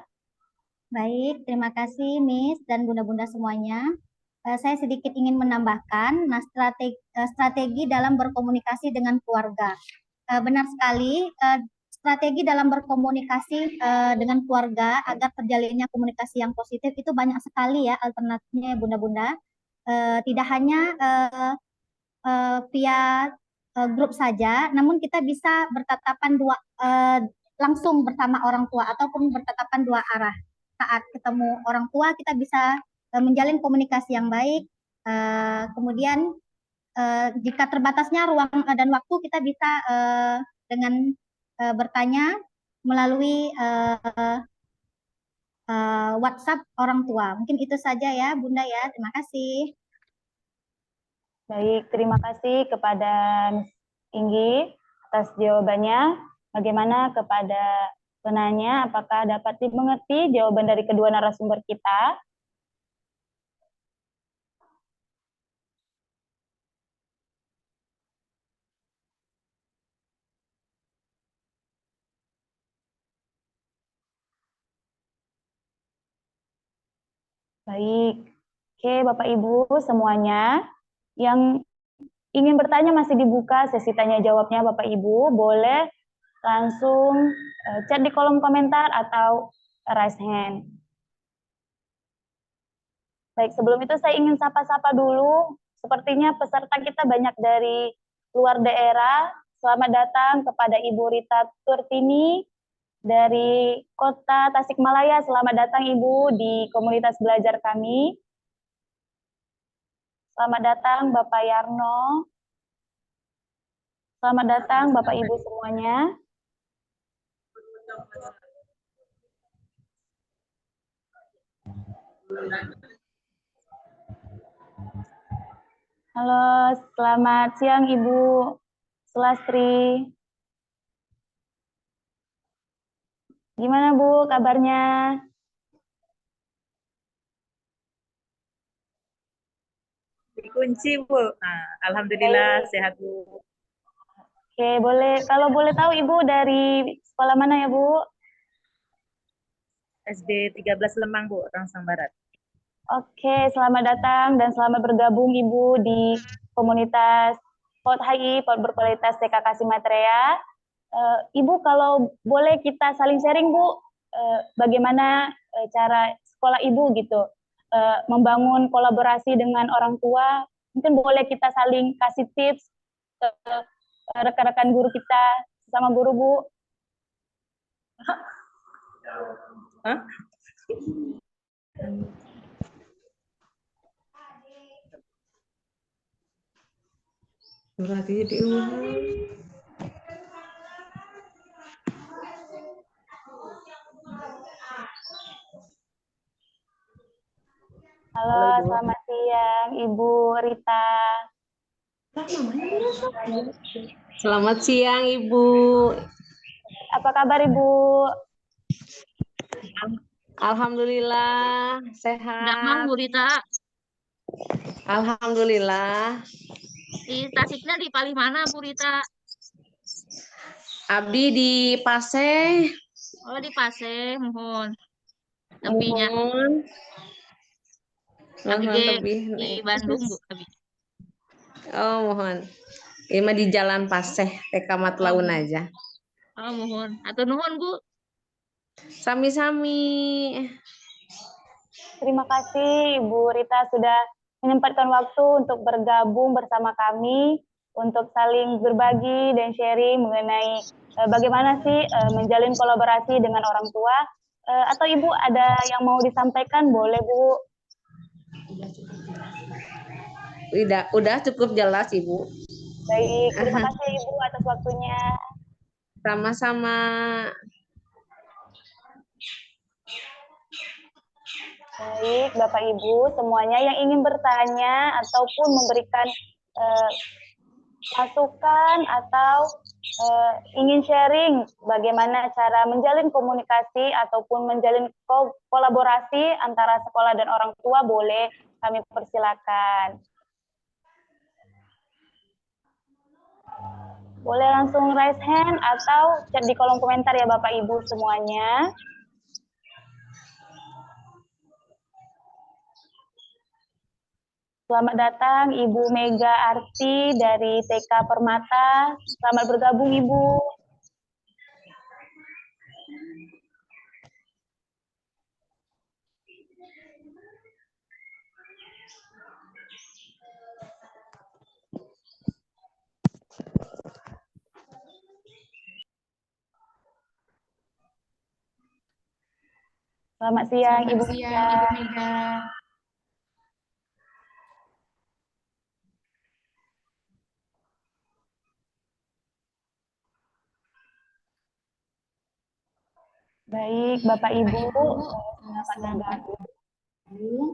S3: Baik, terima kasih Miss dan bunda-bunda semuanya. Saya sedikit ingin menambahkan, strategi dalam berkomunikasi dengan keluarga. Benar sekali, strategi dalam berkomunikasi dengan keluarga agar terjalinnya komunikasi yang positif itu banyak sekali ya alternatifnya bunda-bunda. Tidak hanya via grup saja, namun kita bisa bertatapan langsung bersama orang tua ataupun bertatapan dua arah. Saat ketemu orang tua kita bisa menjalin komunikasi yang baik. Kemudian jika terbatasnya ruang dan waktu kita bisa dengan bertanya melalui WhatsApp orang tua. Mungkin itu saja ya Bunda ya. Terima kasih.
S1: Baik, terima kasih kepada Ms. Inggi atas jawabannya. Bagaimana kepada penanya, apakah dapat dimengerti jawaban dari kedua narasumber kita? Baik, oke Bapak Ibu semuanya yang ingin bertanya masih dibuka sesi tanya jawabnya Bapak Ibu, boleh langsung chat di kolom komentar atau raise hand. Baik, sebelum itu saya ingin sapa-sapa dulu. Sepertinya peserta kita banyak dari luar daerah. Selamat datang kepada Ibu Rita Turtini dari Kota Tasikmalaya. Selamat datang Ibu di komunitas belajar kami. Selamat datang Bapak Yarno. Selamat datang Bapak Ibu semuanya. Halo, selamat siang Ibu Sulastri. Gimana Bu kabarnya?
S6: Dikunci Bu. Nah, Alhamdulillah sehat Bu.
S1: Oke, kalau boleh tahu Ibu dari sekolah mana ya Bu?
S6: SD 13 Lemang Bu, Tangsang Barat.
S1: Oke, selamat datang dan selamat bergabung Ibu di komunitas POT HI, POT Berkualitas TK Kasimatrea. Ibu kalau boleh kita saling sharing Bu, bagaimana cara sekolah Ibu gitu, membangun kolaborasi dengan orang tua. Mungkin boleh kita saling kasih tips ke rekan-rekan guru kita, sama guru Bu.
S6: Hah? Berarti diulang.
S1: Halo, selamat siang Ibu Rita.
S7: Selamat siang Ibu.
S1: Apa kabar Ibu?
S7: Alhamdulillah
S2: Damang
S7: sehat.
S2: Bu Rita.
S7: Alhamdulillah.
S2: Di Tasiknya di paling mana Bu Rita?
S7: Abdi di Paseh.
S2: Oh di Paseh, mohon. Tepinya.
S7: Mohon.
S2: Abi
S7: Mohon tebih
S2: di
S7: nih.
S2: Bandung Bu. Abi.
S7: Oh mohon. Ini mah di Jalan Paseh, TK Matlaun
S2: mohon.
S7: aja.
S2: Oh mohon. Atau nuhun Bu.
S7: Sami-sami.
S1: Terima kasih Ibu Rita sudah menyempatkan waktu untuk bergabung bersama kami untuk saling berbagi dan sharing mengenai bagaimana sih menjalin kolaborasi dengan orang tua. Atau Ibu ada yang mau disampaikan, boleh Bu.
S7: Udah cukup jelas Ibu.
S1: Baik, terima kasih Ibu atas waktunya.
S7: Sama-sama.
S1: Baik, Bapak Ibu semuanya yang ingin bertanya ataupun memberikan masukan atau ingin sharing bagaimana cara menjalin komunikasi ataupun menjalin kolaborasi antara sekolah dan orang tua, boleh kami persilakan. Boleh langsung raise hand atau chat di kolom komentar ya Bapak Ibu semuanya. Selamat datang Ibu Mega Arti dari TK Permata. Selamat bergabung Ibu. Selamat siang,
S8: Selamat
S1: Ibu
S8: siang,
S1: Mega.
S8: Ibu Mega.
S1: Baik, Bapak Ibu, selamat
S8: Selamat
S1: bergabung.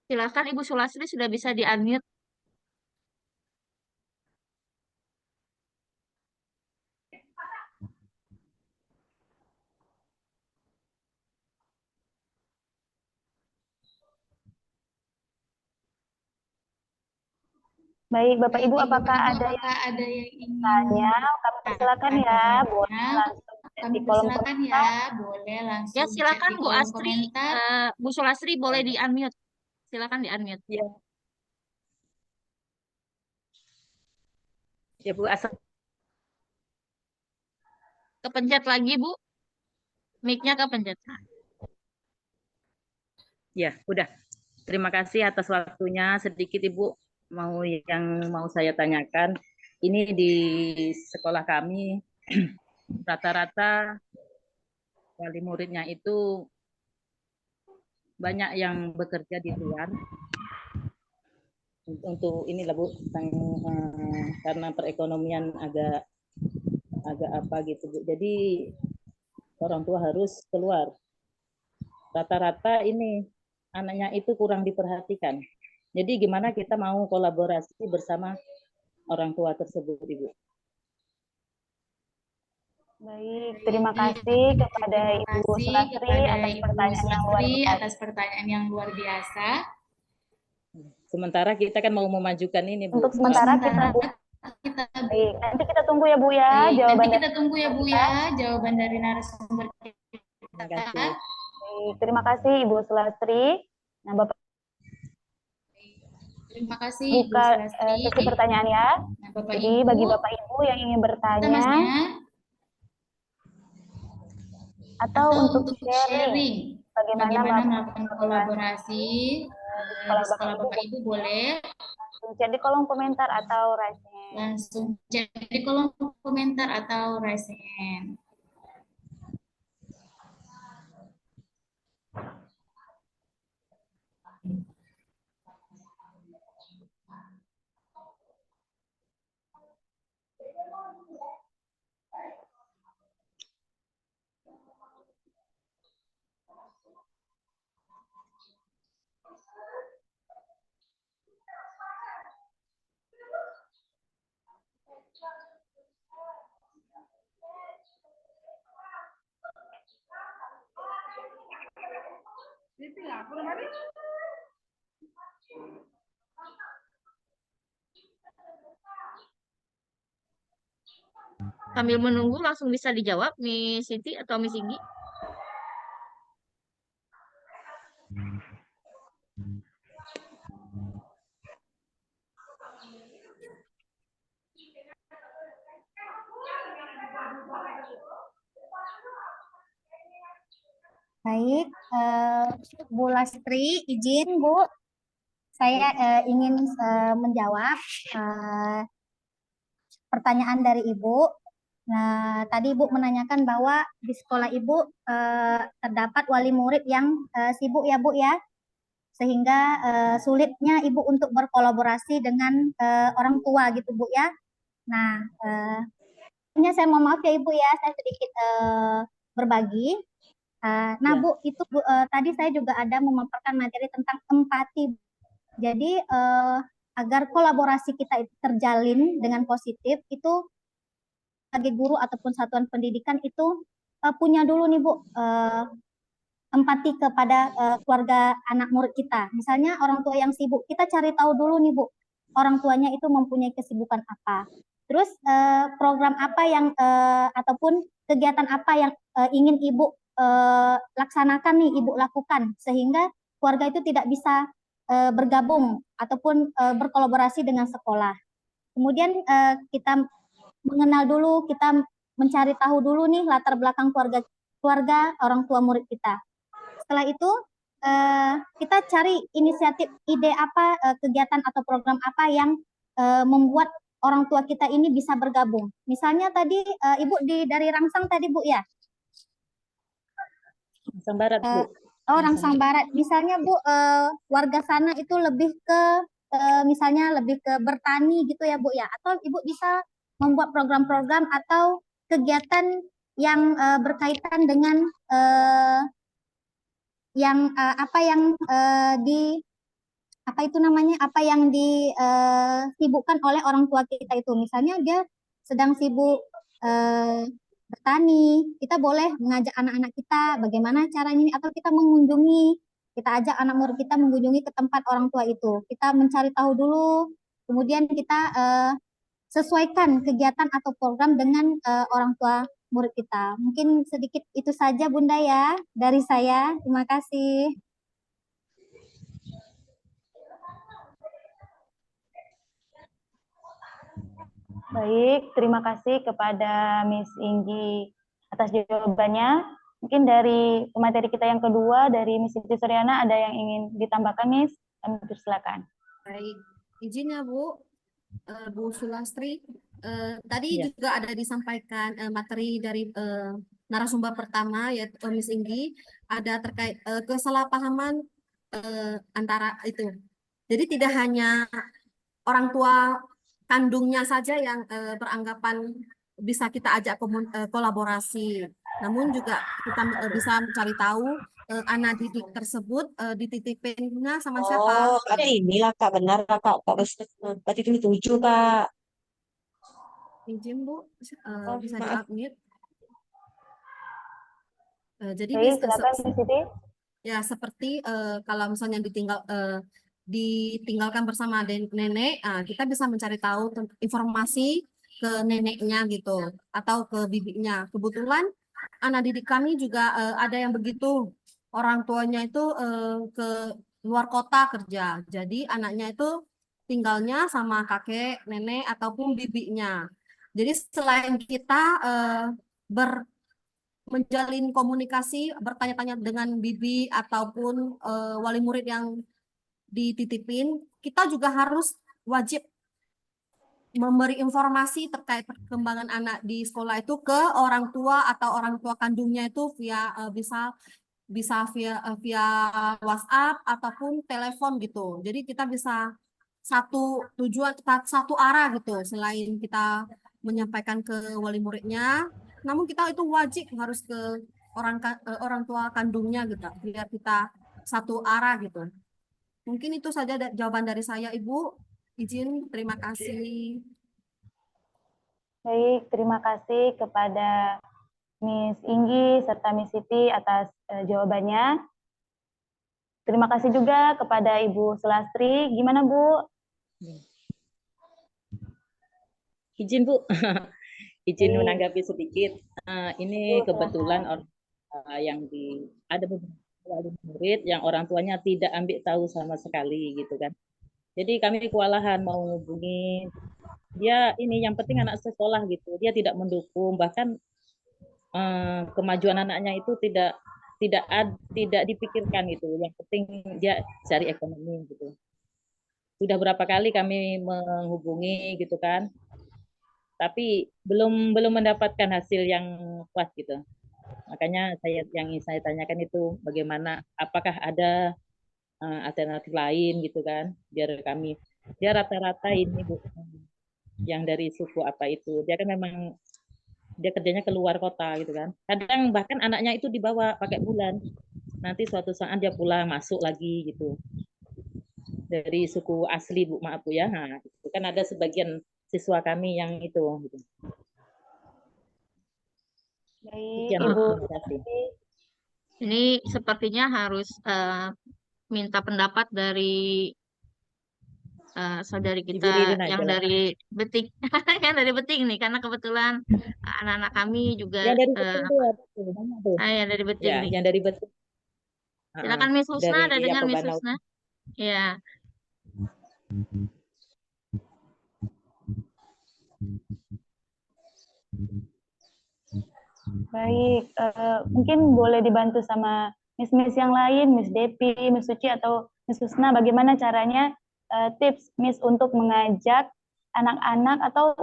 S2: Silakan Ibu Sulastri sudah bisa di-unmute.
S1: Baik, Bapak Ibu,
S8: Baik,
S1: apakah
S8: Bapak Ibu,
S1: ada yang
S8: apakah ada yang ingin
S1: tanya? Kami persilakan ya, boleh
S8: tanya?
S1: langsung chat
S8: Kami
S1: di kolom
S8: persilakan
S1: komentar.
S8: ya, boleh
S2: Ya,
S8: langsung chat
S2: silakan
S8: di
S2: Bu
S8: kolom
S2: Astri,
S8: komentar.
S2: Bu Sulastri boleh di-unmute. Silakan di-unmute.
S6: Ya. Ya Bu, asal
S2: Kepencet lagi Bu, mic-nya kepencet.
S6: ya, udah. Terima kasih atas waktunya. Sedikit Ibu yang mau saya tanyakan. Ini di sekolah kami rata-rata wali muridnya itu banyak yang bekerja di luar. Untuk inilah Bu, karena perekonomian agak apa gitu Bu. Jadi orang tua harus keluar. Rata-rata ini anaknya itu kurang diperhatikan. Jadi gimana kita mau kolaborasi bersama orang tua tersebut, Ibu?
S1: Baik, terima kasih kepada Ibu Sulastri atas pertanyaan yang luar biasa.
S8: yang luar biasa.
S6: Sementara kita kan mau memajukan ini, Bu.
S1: Untuk sementara kita baik, nanti kita tunggu ya Bu ya jawaban
S8: Nanti kita tunggu ya Bu ya jawaban dari narasumber kita.
S6: Terima kasih.
S1: Baik, terima kasih Ibu Sulastri. Nah, Bapak
S8: Terima kasih Ibu
S1: buka
S8: Sulastri.
S1: sesi pertanyaan ya.
S8: Nah, Bapak
S1: Jadi
S8: Ibu,
S1: bagi Bapak Ibu yang ingin bertanya atau untuk sharing bagaimana
S8: melakukan kolaborasi di sekolah Bapak Ibu boleh
S1: chat di kolom komentar atau raise hand.
S8: langsung chat di kolom komentar atau raise hand.
S2: Sambil menunggu langsung bisa dijawab Miss Siti atau Miss Igi.
S3: Baik, Bu Lastri, izin Bu, saya ingin menjawab pertanyaan dari Ibu. Nah, tadi Ibu menanyakan bahwa di sekolah Ibu terdapat wali murid yang sibuk ya Bu ya, sehingga sulitnya Ibu untuk berkolaborasi dengan orang tua gitu Bu ya. Nah, saya mohon maaf ya Ibu ya, saya sedikit berbagi. Nah Bu, itu Bu, tadi saya juga ada memaparkan materi tentang empati. Jadi agar kolaborasi kita itu terjalin dengan positif, itu sebagai guru ataupun satuan pendidikan itu punya dulu nih Bu empati kepada keluarga anak murid kita. Misalnya orang tua yang sibuk, kita cari tahu dulu nih Bu, orang tuanya itu mempunyai kesibukan apa. Terus program apa yang ataupun kegiatan apa yang ingin Ibu laksanakan nih, Ibu lakukan sehingga keluarga itu tidak bisa bergabung ataupun berkolaborasi dengan sekolah. Kemudian kita mengenal dulu, kita mencari tahu dulu nih latar belakang keluarga orang tua murid kita. Setelah itu kita cari inisiatif, ide apa, kegiatan atau program apa yang membuat orang tua kita ini bisa bergabung. Misalnya tadi Ibu dari Rangsang tadi Bu ya,
S6: Sang Barat, Bu.
S3: Oh, Rangsang Barat. Misalnya Bu, warga sana itu lebih ke misalnya lebih ke bertani gitu ya Bu ya, atau Ibu bisa membuat program-program atau kegiatan yang berkaitan dengan apa yang apa itu namanya, apa yang disibukkan oleh orang tua kita itu. Misalnya dia sedang sibuk bertani, kita boleh mengajak anak-anak kita bagaimana caranya, atau kita mengunjungi, kita ajak anak murid kita mengunjungi ke tempat orang tua itu. Kita mencari tahu dulu, kemudian kita sesuaikan kegiatan atau program dengan orang tua murid kita. Mungkin sedikit itu saja Bunda ya dari saya. Terima kasih.
S1: Baik, terima kasih kepada Miss Inggi atas jawabannya. Mungkin dari pemateri kita yang kedua, dari Miss Siti Suryana, ada yang ingin ditambahkan, Miss? Kami persilakan.
S4: Baik, izin ya Bu, Bu Sulastri. Tadi
S6: Ya.
S4: juga ada disampaikan materi dari narasumber pertama, yaitu Miss Inggi, ada terkait kesalahpahaman antara itu. Jadi tidak hanya orang tua kandungnya saja yang beranggapan bisa kita ajak kolaborasi, namun juga kita bisa mencari tahu anak didik tersebut dititipinnya sama siapa.
S9: Oh, ada inilah Kak, benar Kak, Kak berarti ini 7 Kak.
S4: Izin Bu, bisa
S9: Maaf.
S4: di-unmute. Jadi
S1: Baik, silakan Miss Siti.
S4: ya seperti kalau misalnya ditinggalkan bersama nenek, kita bisa mencari tahu informasi ke neneknya gitu atau ke bibinya. Kebetulan anak didik kami juga ada yang begitu, orang tuanya itu ke luar kota kerja, jadi anaknya itu tinggalnya sama kakek, nenek ataupun bibinya. Jadi selain kita menjalin komunikasi, bertanya-tanya dengan bibi ataupun wali murid yang dititipin, kita juga harus wajib memberi informasi terkait perkembangan anak di sekolah itu ke orang tua atau orang tua kandungnya itu via bisa via WhatsApp ataupun telepon gitu. Jadi kita bisa satu tujuan, satu arah gitu. Selain kita menyampaikan ke wali muridnya, namun kita itu wajib harus ke orang tua kandungnya gitu, biar kita satu arah gitu. Mungkin itu saja jawaban dari saya, Ibu. Izin, terima kasih.
S1: Baik, terima kasih kepada Miss Inggi serta Miss Siti atas jawabannya. Terima kasih juga kepada Ibu Sulastri. Gimana, Bu?
S6: Izin, Bu. Izin menanggapi sedikit. Ini kebetulan yang ada beberapa wali murid yang orang tuanya tidak ambil tahu sama sekali gitu kan. Jadi kami kewalahan mau menghubungi dia, ini yang penting anak sekolah gitu. Dia tidak mendukung, bahkan kemajuan anaknya itu tidak dipikirkan gitu. Yang penting dia cari ekonomi gitu. Sudah berapa kali kami menghubungi gitu kan, tapi belum mendapatkan hasil yang puas gitu. Makanya yang ingin saya tanyakan itu bagaimana, apakah ada alternatif lain gitu kan, biar kami, dia rata-rata ini Bu, yang dari suku apa itu, dia kan memang dia kerjanya keluar kota gitu kan, kadang bahkan anaknya itu dibawa pakai bulan, nanti suatu saat dia pulang masuk lagi gitu, dari suku asli Bu, maaf Bu ya. Nah, itu kan ada sebagian siswa kami yang itu gitu.
S1: Baik,
S6: Sekian,
S1: Ibu.
S6: terima kasih.
S2: Ini sepertinya harus minta pendapat dari saudari kita yang dari Beting, yang dari Beting nih, karena kebetulan anak-anak kami juga
S6: yang dari Beting tuh ada tuh.
S2: yang dari Beting
S6: Ya,
S2: nih.
S6: yang dari Beting.
S2: Silakan Miss Husna, ada dengar Miss Husna? Ya.
S1: Baik, mungkin boleh dibantu sama Miss yang lain, Miss Depi, Miss Suci, atau Miss Husna, bagaimana caranya tips Miss untuk mengajak anak-anak atau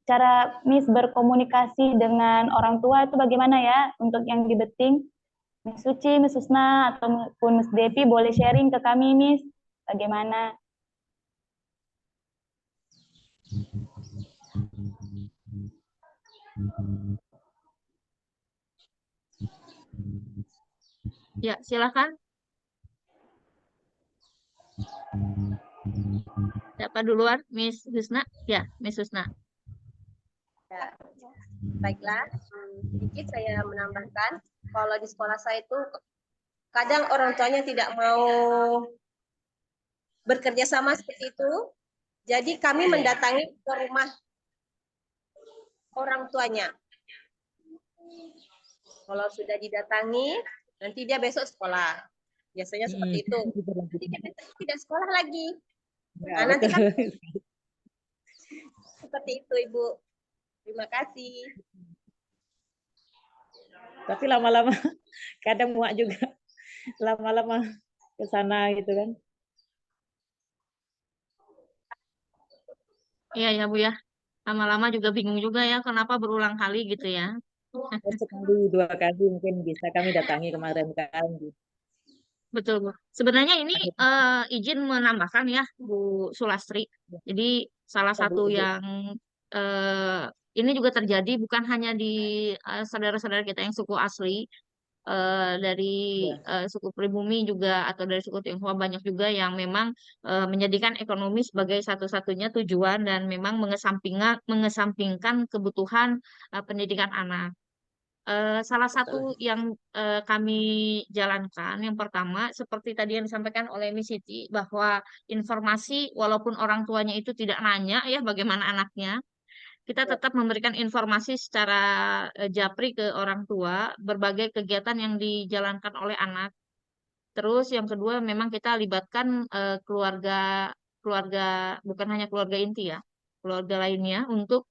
S1: cara Miss berkomunikasi dengan orang tua itu bagaimana ya untuk yang di Beting? Miss Suci, Miss Susna, ataupun Miss Devi boleh sharing ke kami, Miss, bagaimana?
S2: Ya, silakan. Siapa duluan? Miss Husna? Ya, Miss Husna.
S5: Ya, baiklah, sedikit saya menambahkan, kalau di sekolah saya itu kadang orang tuanya tidak mau bekerja sama seperti itu, jadi kami mendatangi ke rumah orang tuanya. Kalau sudah didatangi, nanti dia besok sekolah. Biasanya seperti itu. Nanti dia besok tidak sekolah lagi.
S6: Ya,
S5: Nah, nanti kan
S6: betul.
S5: seperti itu, Ibu. Terima kasih.
S6: Tapi lama-lama kadang muak juga. Lama-lama ke sana gitu kan.
S2: Iya ya Bu ya. Lama-lama juga bingung juga ya kenapa berulang kali gitu ya.
S6: Sekali, 2 kali mungkin bisa kami datangi kemarin kan. Gitu.
S2: Betul Bu. Sebenarnya ini izin menambahkan ya Bu Sulastri. Jadi salah
S6: Ya, Bu,
S2: satu
S6: Ibu.
S2: yang ini juga terjadi bukan hanya di saudara-saudara kita yang suku asli, dari
S6: Ya.
S2: suku pribumi juga atau dari suku Tionghoa banyak juga yang memang menjadikan ekonomi sebagai satu-satunya tujuan dan memang mengesampingkan kebutuhan pendidikan anak. Salah satu yang kami jalankan yang pertama seperti tadi yang disampaikan oleh Miss Siti bahwa informasi walaupun orang tuanya itu tidak nanya ya bagaimana anaknya, kita tetap memberikan informasi secara japri ke orang tua berbagai kegiatan yang dijalankan oleh anak. Terus yang kedua memang kita libatkan keluarga keluarga bukan hanya keluarga inti ya, keluarga lainnya untuk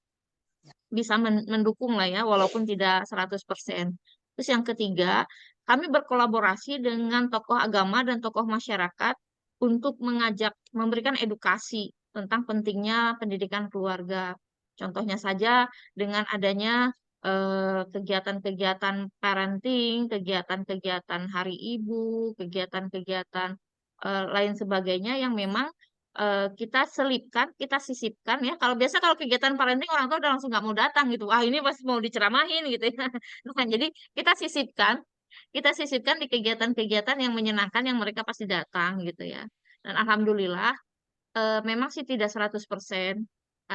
S2: bisa mendukung lah ya walaupun tidak 100%. Terus yang ketiga, kami berkolaborasi dengan tokoh agama dan tokoh masyarakat untuk memberikan edukasi tentang pentingnya pendidikan keluarga. Contohnya saja dengan adanya kegiatan-kegiatan parenting, kegiatan-kegiatan hari ibu, kegiatan-kegiatan lain sebagainya yang memang kita selipkan, kita sisipkan ya. Kalau biasa kalau kegiatan parenting orang tua udah langsung nggak mau datang gitu. Wah ini pasti mau diceramahin gitu ya. Nah, jadi kita sisipkan di kegiatan-kegiatan yang menyenangkan yang mereka pasti datang gitu ya. Dan alhamdulillah memang sih tidak 100%,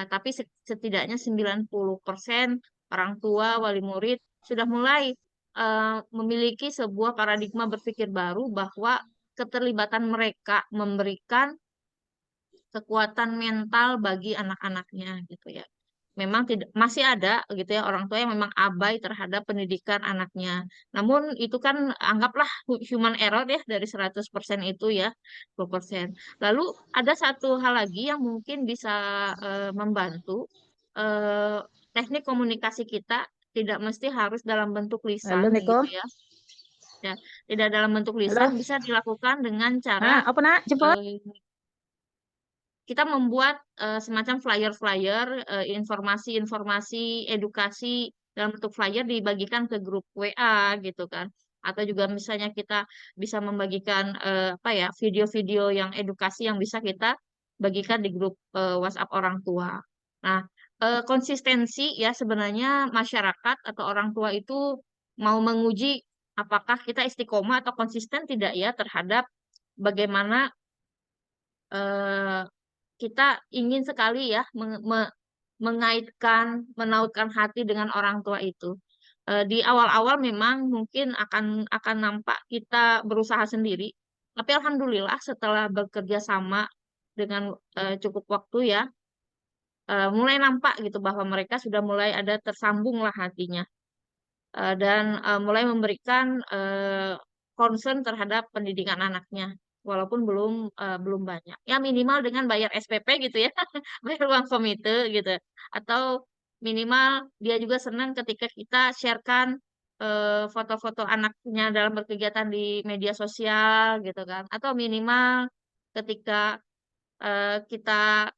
S2: tapi setidaknya 90% orang tua, wali murid sudah mulai memiliki sebuah paradigma berpikir baru bahwa keterlibatan mereka memberikan kekuatan mental bagi anak-anaknya gitu ya. Memang tidak masih ada gitu ya orang tua yang memang abai terhadap pendidikan anaknya. Namun itu kan anggaplah human error ya dari 100% itu ya 20%. Lalu ada satu hal lagi yang mungkin bisa membantu eh, teknik komunikasi kita tidak mesti harus dalam bentuk
S6: Halo,
S2: lisan
S6: Niko.
S2: gitu ya. Ya, tidak dalam bentuk lisan
S6: Halo.
S2: bisa dilakukan dengan cara
S6: Nah, apa nak? Cepet.
S2: kita membuat semacam flyer-flyer, informasi-informasi, edukasi dalam bentuk flyer dibagikan ke grup WA gitu kan. Atau juga misalnya kita bisa membagikan apa ya video-video yang edukasi yang bisa kita bagikan di grup WhatsApp orang tua. Nah, konsistensi ya sebenarnya masyarakat atau orang tua itu mau menguji apakah kita istiqomah atau konsisten tidak ya terhadap bagaimana eh, kita ingin sekali ya mengaitkan, menautkan hati dengan orang tua itu. Di awal-awal memang mungkin akan nampak kita berusaha sendiri, tapi alhamdulillah setelah bekerja sama dengan cukup waktu ya, mulai nampak gitu bahwa mereka sudah mulai ada tersambung lah hatinya. Dan mulai memberikan concern terhadap pendidikan anaknya walaupun belum banyak ya minimal dengan bayar SPP gitu ya bayar uang komite gitu atau minimal dia juga senang ketika kita sharekan foto-foto anaknya dalam berkegiatan di media sosial gitu kan atau minimal ketika kita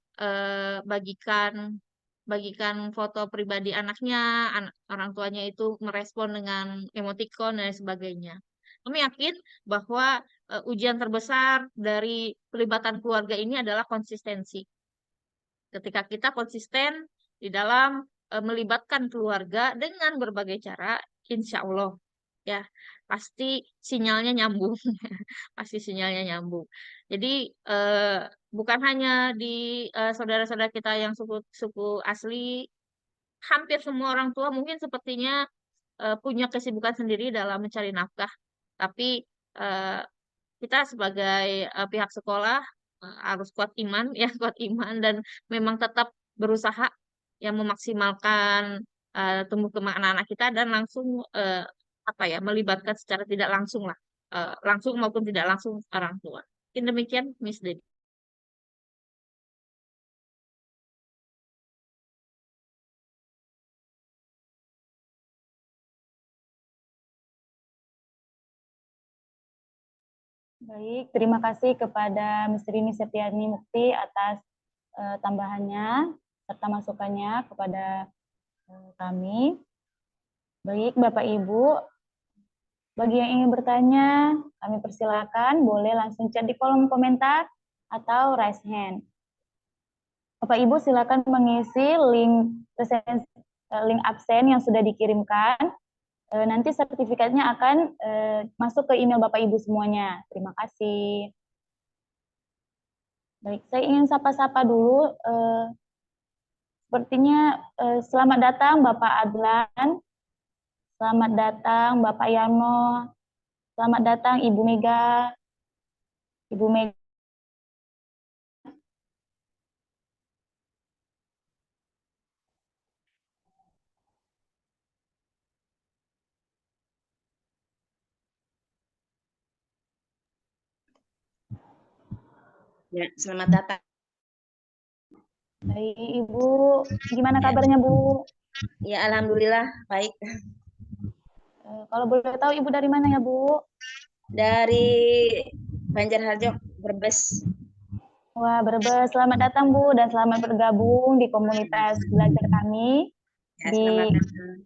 S2: bagikan bagikan foto pribadi anaknya, orang tuanya itu merespon dengan emoticon dan sebagainya. Kami yakin bahwa ujian terbesar dari pelibatan keluarga ini adalah konsistensi. Ketika kita konsisten di dalam melibatkan keluarga dengan berbagai cara, insya Allah ya pasti sinyalnya nyambung, pasti sinyalnya nyambung. Jadi bukan hanya di saudara-saudara kita yang suku asli, hampir semua orang tua mungkin sepertinya punya kesibukan sendiri dalam mencari nafkah. Tapi eh, kita sebagai pihak sekolah harus kuat iman, ya kuat iman dan memang tetap berusaha yang memaksimalkan tumbuh kembang anak-anak kita dan langsung apa ya melibatkan secara tidak langsung lah, langsung maupun tidak langsung orang tua. Mungkin demikian, Miss Dedi.
S1: Baik, terima kasih kepada Ms. Rini Septiani Mukti atas tambahannya serta masukannya kepada kami. Baik, Bapak Ibu, bagi yang ingin bertanya, kami persilakan boleh langsung chat di kolom komentar atau raise hand. Bapak Ibu silakan mengisi link absen yang sudah dikirimkan. Nanti sertifikatnya akan masuk ke email Bapak Ibu semuanya. Terima kasih. Baik, saya ingin sapa-sapa dulu. Sepertinya selamat datang Bapak Adlan, selamat datang Bapak Yano, selamat datang Ibu Mega. Ibu Mega.
S7: Ya, selamat datang.
S1: Baik, Ibu. Gimana kabarnya, Bu?
S7: Ya, alhamdulillah baik.
S1: Kalau boleh tahu Ibu dari mana ya, Bu?
S7: Dari Banjarharjo, Brebes.
S1: Wah, Brebes. Selamat datang, Bu, dan selamat bergabung di komunitas belajar kami
S7: Ya, selamat datang.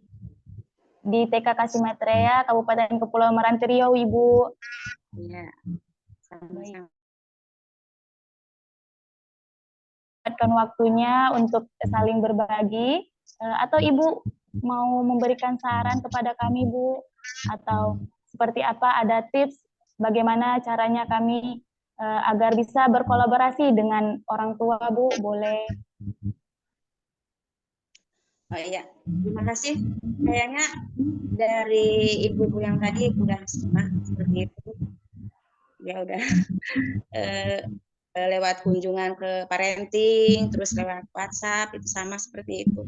S1: Di TK Kasimatrea, Kabupaten Kepulauan Meranti Riau, Ibu.
S7: Iya. Sama-sama.
S1: Waktunya untuk saling berbagi, atau Ibu mau memberikan saran kepada kami, Bu, atau seperti apa, ada tips bagaimana caranya kami agar bisa berkolaborasi dengan orang tua, Bu, boleh.
S7: Oh iya, terima kasih. Kayaknya dari ibu-ibu yang tadi udah sama seperti itu. Ya udah lewat kunjungan ke parenting, terus lewat WhatsApp itu sama seperti itu.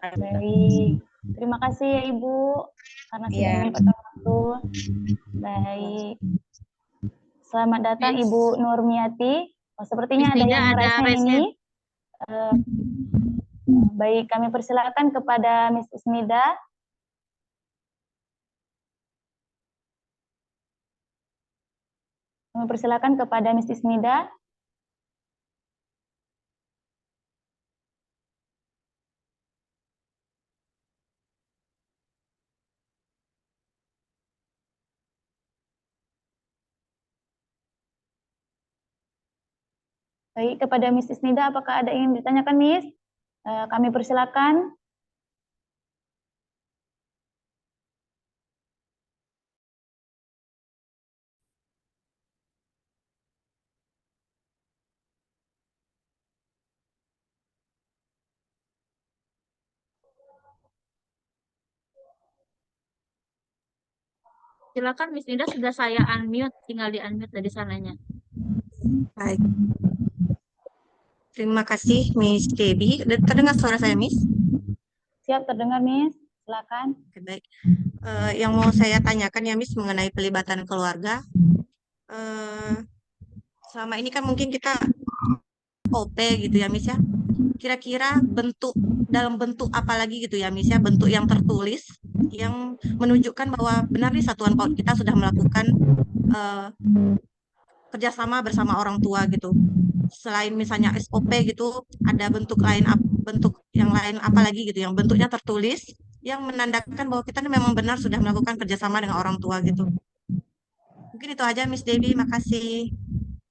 S1: Baik, terima kasih ya Ibu karena sudah menyempatkan waktu. Baik, selamat datang Ibu Nurmiati. Oh, sepertinya ada yang raise hand ini. Baik, kami persilakan kepada Miss Ismida. Kami persilakan kepada Miss Ismida. Baik, kepada Miss Ismida, apakah ada yang ditanyakan, Miss? Kami persilakan.
S2: Silakan Miss Nida, sudah saya unmute, tinggal di unmute dari sananya.
S9: Baik. Terima kasih Miss Debbie. Terdengar suara saya, Miss?
S1: Siap, terdengar, Miss. Silakan.
S9: Oke, baik. Yang mau saya tanyakan ya, Miss, mengenai pelibatan keluarga. Selama ini kan mungkin kita OP gitu ya, Miss ya. Kira-kira dalam bentuk apa lagi gitu ya, Miss ya, bentuk yang tertulis yang menunjukkan bahwa benar nih satuan PAUD kita sudah melakukan kerjasama bersama orang tua gitu. Selain misalnya SOP gitu, ada bentuk yang lain apa lagi gitu, yang bentuknya tertulis, yang menandakan bahwa kita memang benar sudah melakukan kerjasama dengan orang tua gitu. Mungkin itu aja Miss Debbie, makasih.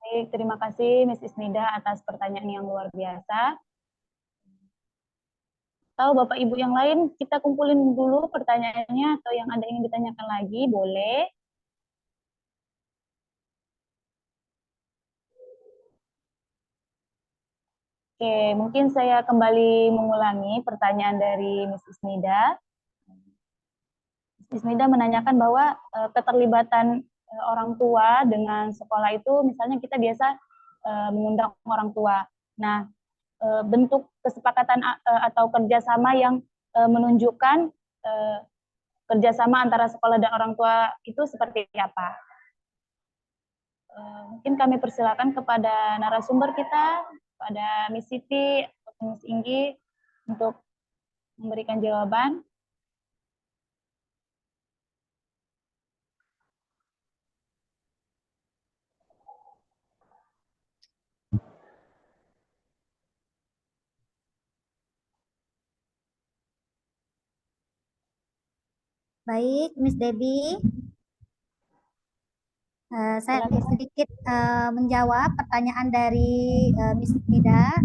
S1: Baik, terima kasih Miss Isnida atas pertanyaan yang luar biasa. Atau Bapak Ibu yang lain, kita kumpulin dulu pertanyaannya atau yang ada ingin ditanyakan lagi, boleh. Oke, mungkin saya kembali mengulangi pertanyaan dari Miss Isnida. Miss Isnida menanyakan bahwa keterlibatan orang tua dengan sekolah itu, misalnya kita biasa mengundang orang tua. Nah, bentuk kesepakatan atau kerjasama yang menunjukkan kerjasama antara sekolah dan orang tua itu seperti apa? Mungkin kami persilakan kepada narasumber kita, pada Miss Siti atau Miss Inggi untuk memberikan jawaban.
S3: Baik, Miss Debbie. Saya sedikit menjawab pertanyaan dari Miss Nida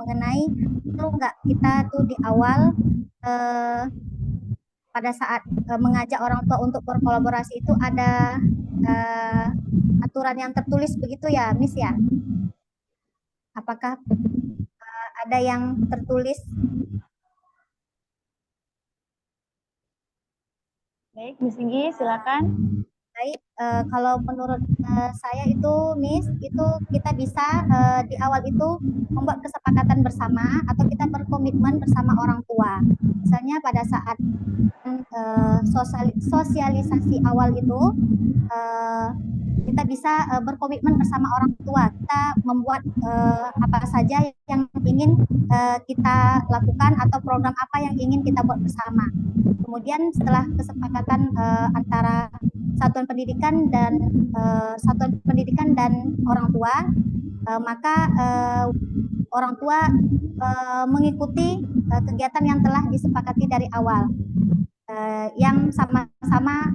S3: mengenai perlu nggak kita tuh di awal pada saat mengajak orang tua untuk berkolaborasi itu ada aturan yang tertulis begitu ya, Miss ya? Apakah ada yang tertulis?
S1: Baik, Miss Inggi, silakan.
S3: Baik, kalau menurut saya itu, Miss, itu kita bisa di awal itu membuat kesepakatan bersama atau kita berkomitmen bersama orang tua. Misalnya pada saat sosialisasi awal itu, kita bisa berkomitmen bersama orang tua. Kita membuat apa saja yang ingin kita lakukan atau program apa yang ingin kita buat bersama. Kemudian setelah kesepakatan antara satuan pendidikan dan orang tua, maka orang tua mengikuti kegiatan yang telah disepakati dari awal, yang sama-sama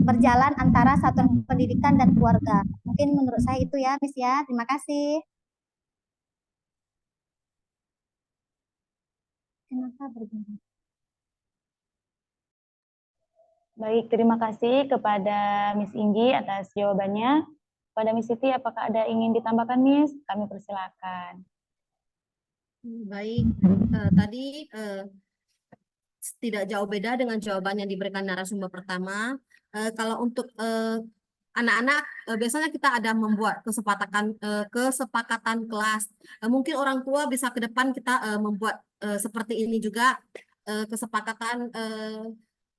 S3: berjalan antara satuan pendidikan dan keluarga. Mungkin menurut saya itu ya, Miss ya. Terima kasih. Kenapa berhenti?
S1: Baik, terima kasih kepada Miss Inggi atas jawabannya. Pada Miss Siti, apakah ada ingin ditambahkan, Miss? Kami persilakan.
S4: Baik, tadi tidak jauh beda dengan jawaban yang diberikan narasumber pertama. Kalau untuk anak-anak, biasanya kita ada membuat kesepakatan kelas. Mungkin orang tua bisa ke depan kita membuat seperti ini juga, kesepakatan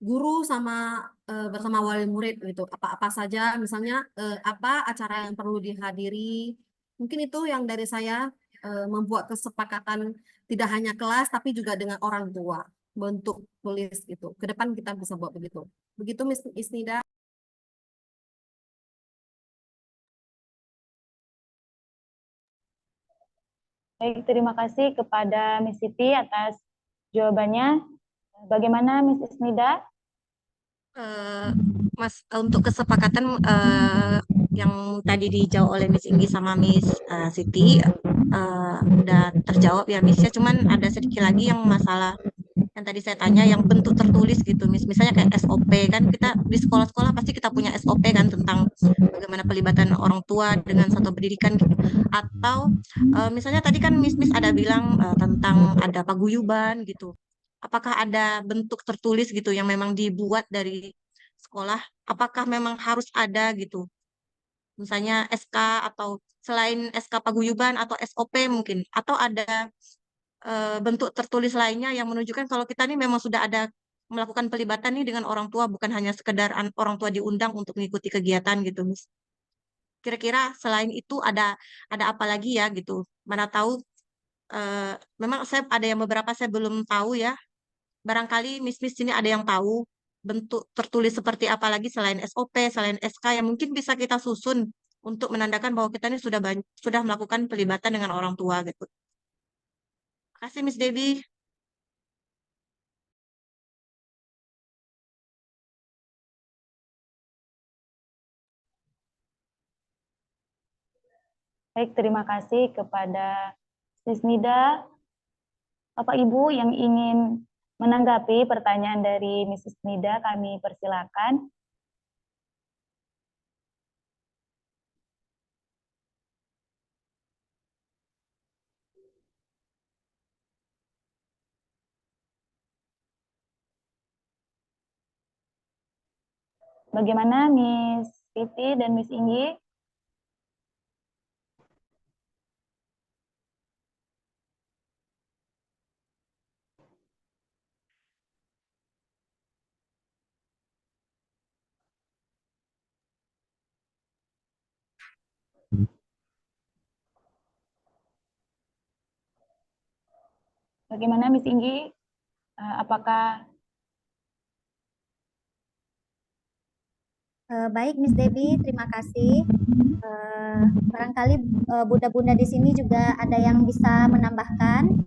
S4: guru sama bersama wali murid gitu. Apa-apa saja, misalnya apa acara yang perlu dihadiri. Mungkin itu yang dari saya, membuat kesepakatan tidak hanya kelas tapi juga dengan orang tua, bentuk tulis gitu. Ke depan kita bisa buat begitu. Begitu Miss Isnida.
S1: Baik, terima kasih kepada Miss Siti atas jawabannya. Bagaimana Miss Isnida?
S9: Mas, untuk kesepakatan yang tadi dijawab oleh Miss Inggi sama Miss Siti udah terjawab ya Miss ya, cuman ada sedikit lagi yang masalah yang tadi saya tanya yang bentuk tertulis gitu Miss, misalnya kayak SOP kan, kita di sekolah-sekolah pasti kita punya SOP kan tentang bagaimana pelibatan orang tua dengan satu pendidikan gitu. Atau misalnya tadi kan Miss ada bilang tentang ada paguyuban gitu, apakah ada bentuk tertulis gitu yang memang dibuat dari sekolah, apakah memang harus ada gitu, misalnya SK atau selain SK paguyuban atau SOP mungkin, atau ada bentuk tertulis lainnya yang menunjukkan kalau kita ini memang sudah ada melakukan pelibatan nih dengan orang tua, bukan hanya sekedar orang tua diundang untuk mengikuti kegiatan gitu, Miss. Kira-kira selain itu ada apa lagi ya gitu? Mana tahu memang saya ada yang beberapa saya belum tahu ya. Barangkali Miss sini ada yang tahu bentuk tertulis seperti apa lagi selain SOP, selain SK yang mungkin bisa kita susun untuk menandakan bahwa kita ini sudah melakukan pelibatan dengan orang tua gitu. Terima kasih Miss Debbie.
S1: Baik, terima kasih kepada Sisnida. Bapak Ibu yang ingin menanggapi pertanyaan dari Mrs. Nida, kami persilakan. Bagaimana Miss Titi dan Miss Inggi? Bagaimana Miss Inggi? Apakah
S3: Baik, Miss Debbie, terima kasih. Barangkali bunda-bunda di sini juga ada yang bisa menambahkan.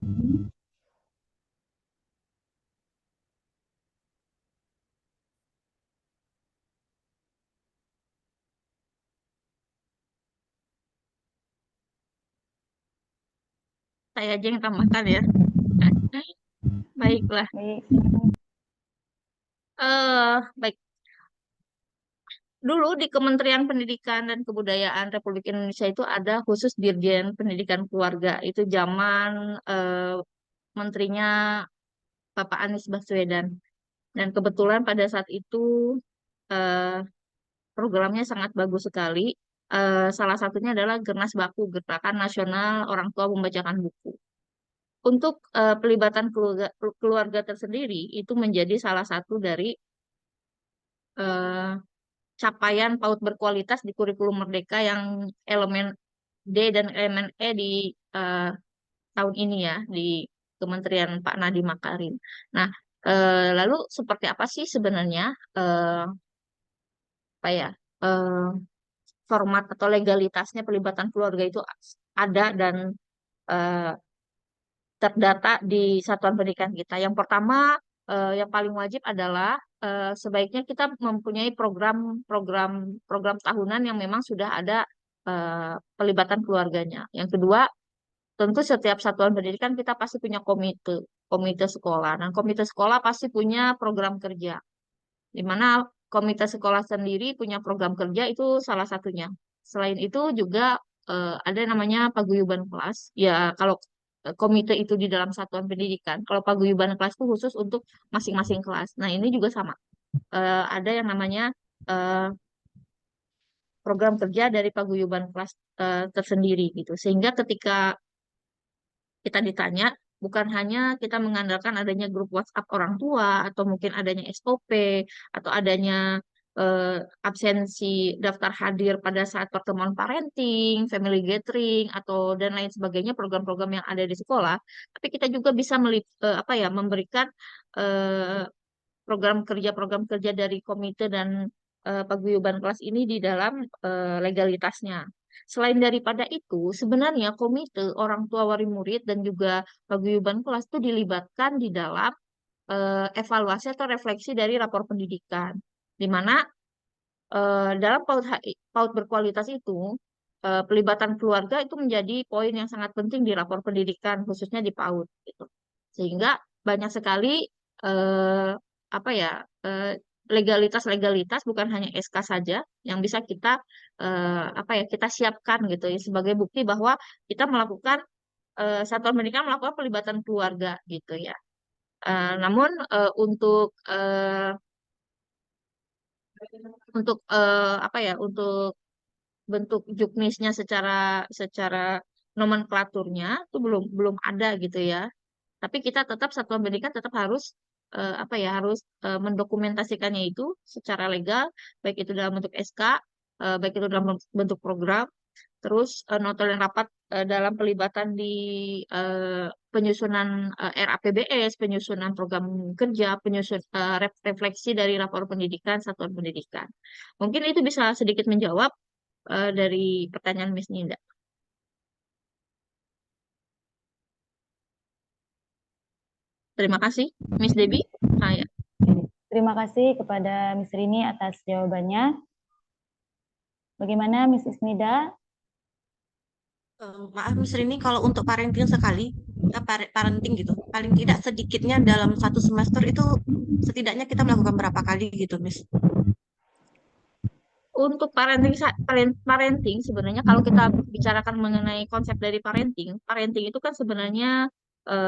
S2: Saya aja yang tambahkan ya. Baiklah.
S1: baik,
S2: Baik. Dulu di Kementerian Pendidikan dan Kebudayaan Republik Indonesia itu ada khusus Dirjen Pendidikan Keluarga. Itu zaman menterinya Bapak Anies Baswedan. Dan kebetulan pada saat itu eh, programnya sangat bagus sekali. Salah satunya adalah Gernas Baku, Gerakan Nasional Orang Tua Membacakan Buku. Untuk pelibatan keluarga tersendiri itu menjadi salah satu dari eh, capaian PAUD berkualitas di kurikulum Merdeka yang elemen D dan elemen E di eh, tahun ini ya di Kementerian Pak Nadiem Makarim. Nah, lalu seperti apa sih sebenarnya apa ya eh, format atau legalitasnya pelibatan keluarga itu ada dan eh, terdata di satuan pendidikan kita. Yang pertama, yang paling wajib adalah sebaiknya kita mempunyai program tahunan yang memang sudah ada pelibatan keluarganya. Yang kedua, tentu setiap satuan pendidikan kita pasti punya komite sekolah. Dan komite sekolah pasti punya program kerja, di mana komite sekolah sendiri punya program kerja itu salah satunya. Selain itu juga ada namanya paguyuban kelas. Ya, kalau komite itu di dalam satuan pendidikan, kalau paguyuban kelas itu khusus untuk masing-masing kelas. Nah, ini juga sama. Ada yang namanya eh, program kerja dari paguyuban kelas tersendiri gitu. Sehingga ketika kita ditanya, bukan hanya kita mengandalkan adanya grup WhatsApp orang tua, atau mungkin adanya SOP, atau adanya eh, absensi daftar hadir pada saat pertemuan parenting, family gathering, atau dan lain sebagainya program-program yang ada di sekolah, tapi kita juga bisa apa ya memberikan eh, program kerja dari komite dan paguyuban kelas ini di dalam legalitasnya. Selain daripada itu, sebenarnya komite orang tua wali murid dan juga paguyuban kelas itu dilibatkan di dalam evaluasi atau refleksi dari rapor pendidikan, di mana dalam PAUD berkualitas itu pelibatan keluarga itu menjadi poin yang sangat penting di rapor pendidikan, khususnya di PAUD gitu. Sehingga banyak sekali eh, apa ya legalitas bukan hanya SK saja yang bisa kita apa ya kita siapkan gitu ya sebagai bukti bahwa kita melakukan satuan pendidikan melakukan pelibatan keluarga gitu ya. Namun untuk apa ya untuk bentuk juknisnya secara secara nomenklaturnya itu belum belum ada gitu ya. Tapi kita tetap satuan pendidikan tetap harus apa ya harus mendokumentasikannya itu secara legal, baik itu dalam bentuk SK, baik itu dalam bentuk program, terus nota dan rapat dalam pelibatan di penyusunan RAPBS, penyusunan program kerja, refleksi dari rapor pendidikan satuan pendidikan. Mungkin itu bisa sedikit menjawab dari pertanyaan Miss Ninda. Terima kasih, Miss Debbie. Ya.
S1: Terima kasih kepada Miss Rini atas jawabannya. Bagaimana Miss Isnida?
S9: Maaf Miss Rini, kalau untuk parenting sekali, ya parenting gitu, paling tidak sedikitnya dalam satu semester itu setidaknya kita melakukan berapa kali gitu, Miss?
S2: Untuk parenting sebenarnya kalau kita bicarakan mengenai konsep dari parenting itu kan sebenarnya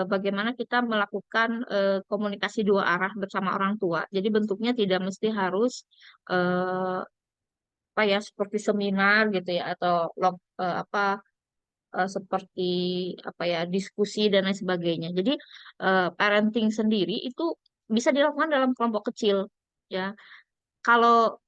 S2: bagaimana kita melakukan komunikasi dua arah bersama orang tua. Jadi bentuknya tidak mesti harus eh, apa ya seperti seminar gitu ya atau seperti apa ya diskusi dan lain sebagainya. Jadi parenting sendiri itu bisa dilakukan dalam kelompok kecil ya. Kalau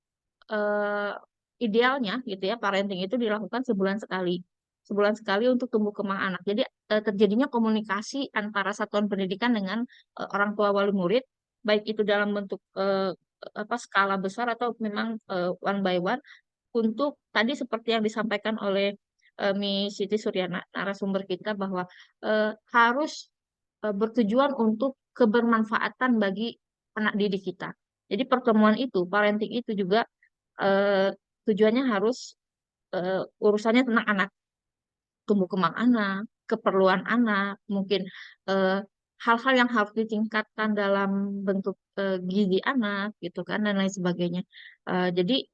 S2: eh, idealnya gitu ya parenting itu dilakukan sebulan sekali. Sebulan sekali untuk tumbuh kembang anak. Jadi terjadinya komunikasi antara satuan pendidikan dengan orang tua wali murid, baik itu dalam bentuk skala besar atau memang one by one untuk tadi seperti yang disampaikan oleh Miss Siti Suryana, narasumber kita bahwa harus bertujuan untuk kebermanfaatan bagi anak didik kita. Jadi pertemuan itu, parenting itu juga eh, tujuannya harus urusannya tentang anak, tumbuh kembang anak, keperluan anak, mungkin eh, hal-hal yang harus ditingkatkan dalam bentuk gizi anak, gitu kan, dan lain sebagainya. Jadi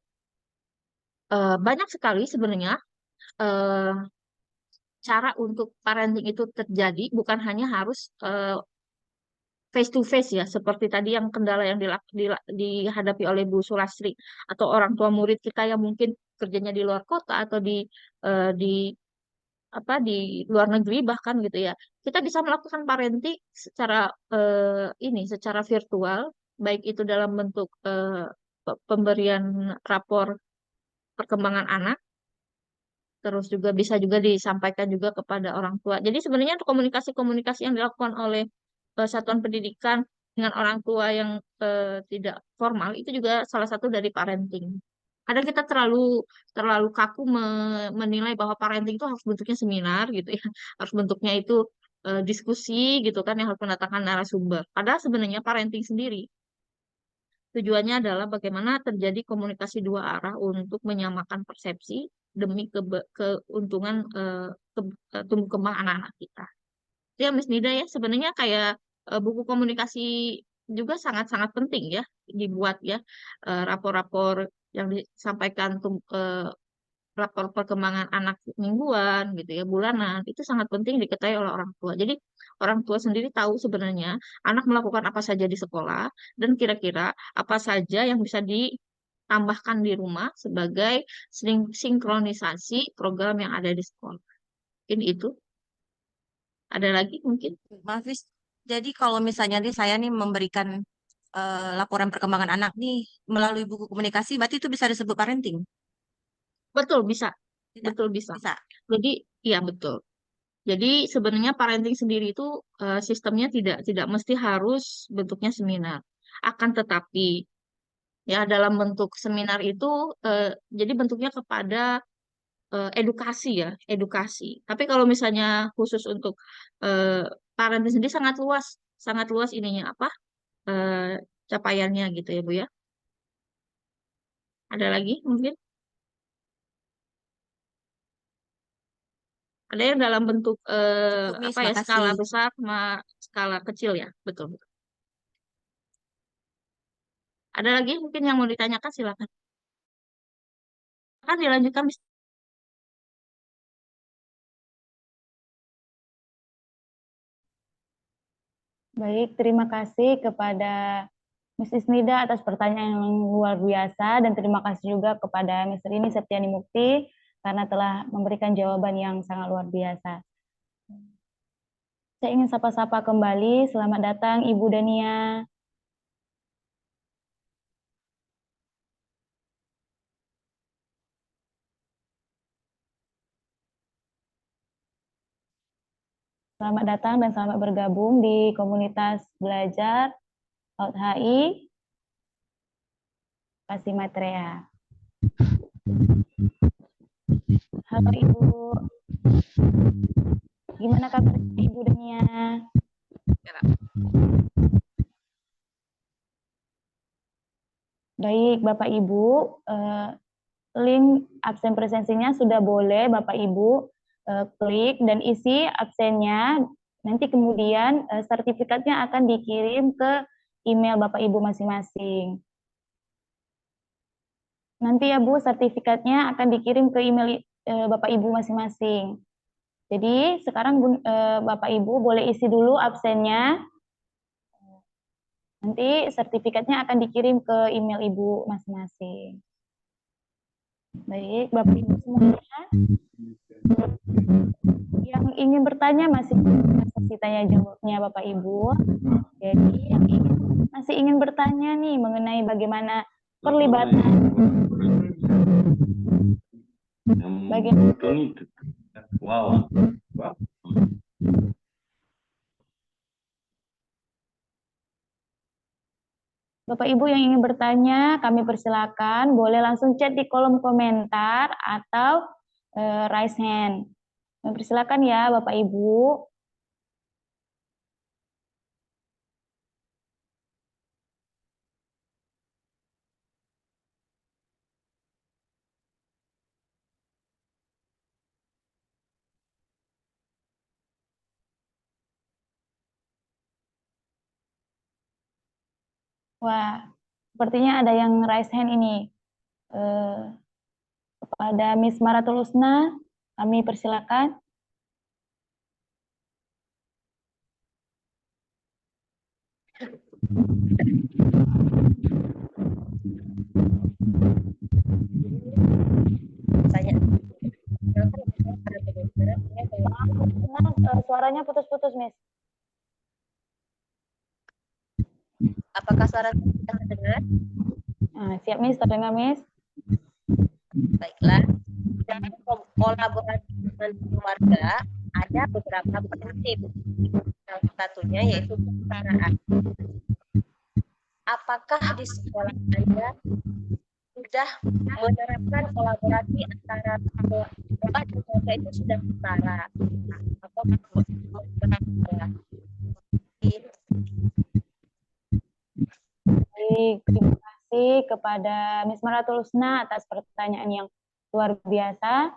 S2: banyak sekali sebenarnya eh, cara untuk parenting itu terjadi, bukan hanya harus face to face ya, seperti tadi yang kendala yang dihadapi oleh Bu Sulastri atau orang tua murid kita yang mungkin kerjanya di luar kota atau di di luar negeri bahkan gitu ya. Kita bisa melakukan parenting secara secara virtual, baik itu dalam bentuk pemberian rapor perkembangan anak, terus juga bisa juga disampaikan juga kepada orang tua. Jadi sebenarnya komunikasi-komunikasi yang dilakukan oleh satuan pendidikan dengan orang tua yang tidak formal itu juga salah satu dari parenting. Kadang kita terlalu terlalu kaku menilai bahwa parenting itu harus bentuknya seminar gitu ya, harus bentuknya itu diskusi gitu kan yang harus mendatangkan narasumber. Padahal sebenarnya parenting sendiri tujuannya adalah bagaimana terjadi komunikasi dua arah untuk menyamakan persepsi demi keuntungan tumbuh kembang anak-anak kita. Itu ya Miss Nida ya, sebenarnya kayak buku komunikasi juga sangat-sangat penting ya dibuat ya rapor-rapor yang disampaikan rapor perkembangan anak mingguan gitu ya bulanan itu sangat penting diketahui oleh orang tua. Jadi orang tua sendiri tahu sebenarnya anak melakukan apa saja di sekolah dan kira-kira apa saja yang bisa ditambahkan di rumah sebagai sinkronisasi program yang ada di sekolah. Mungkin itu. Ada lagi mungkin?
S9: Maaf, Miss. Jadi kalau misalnya nih saya nih memberikan laporan perkembangan anak nih melalui buku komunikasi, berarti itu bisa disebut parenting?
S2: Betul bisa.
S9: Tidak?
S2: Betul bisa.
S9: Bisa.
S2: Jadi iya betul. Jadi sebenarnya parenting sendiri itu sistemnya tidak mesti harus bentuknya seminar. Akan tetapi ya dalam bentuk seminar itu jadi bentuknya kepada edukasi ya, edukasi. Tapi kalau misalnya khusus untuk eh, parenting sendiri sangat luas ininya apa capaiannya gitu ya Bu ya. Ada lagi mungkin? Ada yang dalam bentuk
S9: Cukup, Miss.
S2: apa ya skala
S9: Makasih.
S2: besar sama skala kecil ya, betul. Ada lagi mungkin yang mau ditanyakan silakan. Kan dilanjutkan.
S1: Baik, terima kasih kepada Miss Isnida atas pertanyaan yang luar biasa dan terima kasih juga kepada Miss Rini Septiani Mukti karena telah memberikan jawaban yang sangat luar biasa. Saya ingin sapa-sapa kembali. Selamat datang Ibu Dania. Selamat datang dan selamat bergabung di komunitas belajar PAUD HI Pasimatrea. Halo Ibu. Gimana kabar Ibu Dania? Baik, Bapak Ibu, link absen presensinya sudah boleh Bapak Ibu klik dan isi absennya. Nanti kemudian sertifikatnya akan dikirim ke email Bapak Ibu masing-masing. Nanti ya Bu, sertifikatnya akan dikirim ke email Bapak Ibu masing-masing. Jadi sekarang Bapak Ibu boleh isi dulu absennya. Nanti sertifikatnya akan dikirim ke email Ibu masing-masing. Baik, Bapak Ibu semuanya. Yang ingin bertanya masih sesi tanya jawabnya Bapak Ibu. Jadi yang masih ingin bertanya nih mengenai bagaimana perlibatan
S10: Wow.
S1: Bapak Ibu yang ingin bertanya, kami persilakan boleh langsung chat di kolom komentar atau raise hand. Kami persilakan ya Bapak Ibu. Wah, sepertinya ada yang raise hand ini. Kepada Miss Maratul Husna, kami persilakan. Suaranya putus-putus, Miss.
S7: Apakah suara kita terdengar?
S1: Nah, siap, Miss. Terdengar, Miss.
S7: Baiklah. Dalam kolaborasi dengan keluarga, ada beberapa prinsip. Salah satunya yaitu kesetaraan. Apakah di sekolah Anda sudah menerapkan kolaborasi antara sekolah dan keluarga itu sudah setara? Atau
S1: Baik, terima kasih kepada Miss Maratul Husna atas pertanyaan yang luar biasa.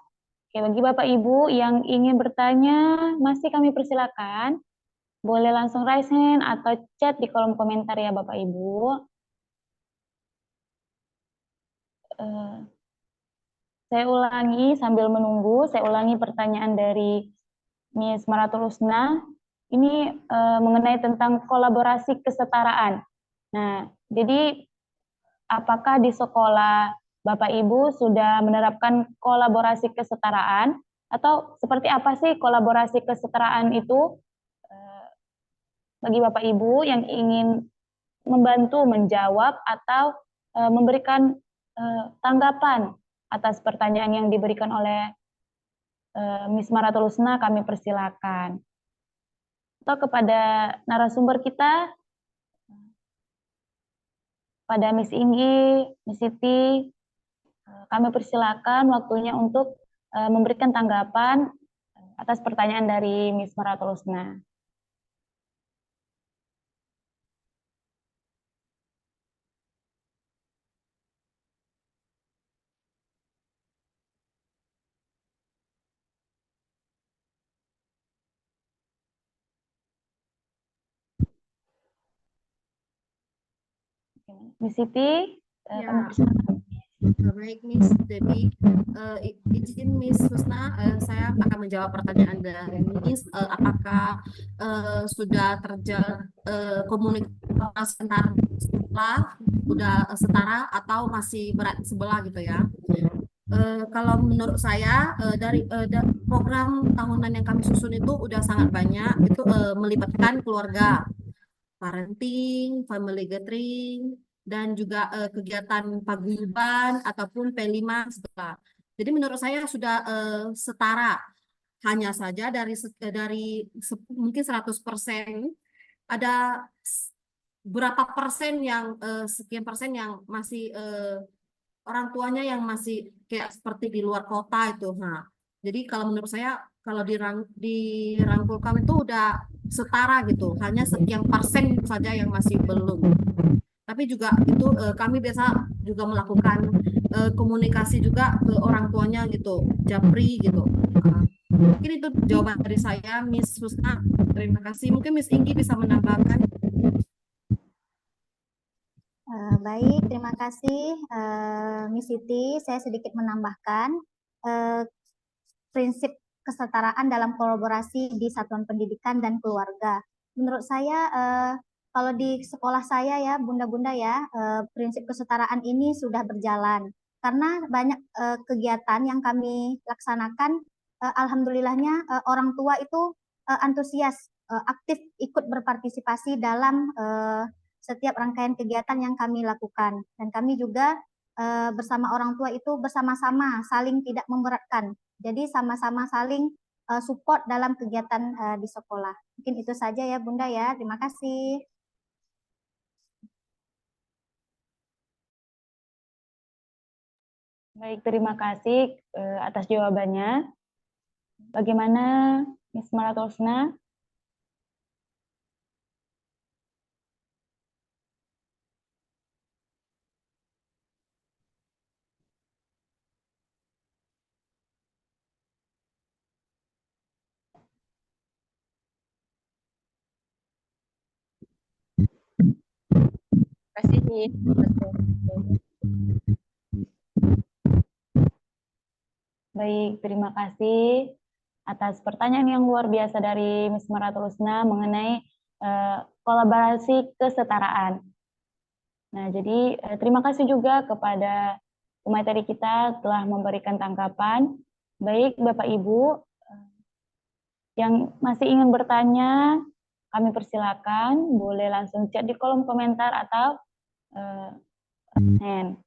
S1: Oke, bagi Bapak Ibu yang ingin bertanya, masih kami persilakan. Boleh langsung raise hand atau chat di kolom komentar ya Bapak Ibu. Saya ulangi sambil menunggu, saya ulangi pertanyaan dari Miss Maratul Husna. Ini mengenai tentang kolaborasi kesetaraan. Nah, jadi apakah di sekolah Bapak Ibu sudah menerapkan kolaborasi kesetaraan? Atau seperti apa sih kolaborasi kesetaraan itu? Bagi Bapak Ibu yang ingin membantu menjawab atau memberikan tanggapan atas pertanyaan yang diberikan oleh Miss Maratul Husna, kami persilakan. Atau kepada narasumber kita, pada Miss Inggi, Miss Siti, kami persilakan waktunya untuk memberikan tanggapan atas pertanyaan dari Miss Maratul Husna. Miss Siti, kami persilakan.
S4: Baik, Miss Debbie. Izin Miss Husna, saya akan menjawab pertanyaan dari Miss. Apakah sudah terjadi komunikasi antar sekolah, sudah setara atau masih berat sebelah gitu ya? Kalau menurut saya dari program tahunan yang kami susun itu udah sangat banyak, itu melibatkan keluarga, parenting, family gathering, dan juga kegiatan paguyuban ataupun P5 setelah. Jadi menurut saya sudah setara. Hanya saja dari mungkin 100% ada berapa persen yang sekian persen yang masih orang tuanya yang masih kayak seperti di luar kota itu. Nah, jadi kalau menurut saya kalau dirangkulkan itu udah setara gitu. Hanya sekian persen saja yang masih belum. Tapi juga itu kami biasa juga melakukan komunikasi juga ke orang tuanya gitu, japri gitu. Mungkin itu jawaban dari saya, Miss Husna. Terima kasih. Mungkin Miss Inggi bisa menambahkan.
S3: Baik, terima kasih Miss Siti. Saya sedikit menambahkan prinsip kesetaraan dalam kolaborasi di satuan pendidikan dan keluarga. Menurut saya, kalau di sekolah saya ya, bunda-bunda ya, prinsip kesetaraan ini sudah berjalan. Karena banyak kegiatan yang kami laksanakan, alhamdulillahnya orang tua itu antusias, aktif ikut berpartisipasi dalam setiap rangkaian kegiatan yang kami lakukan. Dan kami juga bersama orang tua itu bersama-sama saling tidak memberatkan. Jadi sama-sama saling support dalam kegiatan di sekolah. Mungkin itu saja ya Bunda ya. Terima kasih.
S1: Baik, terima kasih atas jawabannya. Bagaimana Miss Maratosna?
S7: Kasih nih.
S1: Baik, terima kasih atas pertanyaan yang luar biasa dari Miss Maratosna mengenai kolaborasi kesetaraan. Nah, jadi terima kasih juga kepada pemateri kita telah memberikan tanggapan. Baik, Bapak Ibu, yang masih ingin bertanya, kami persilakan, boleh langsung chat di kolom komentar atau hand.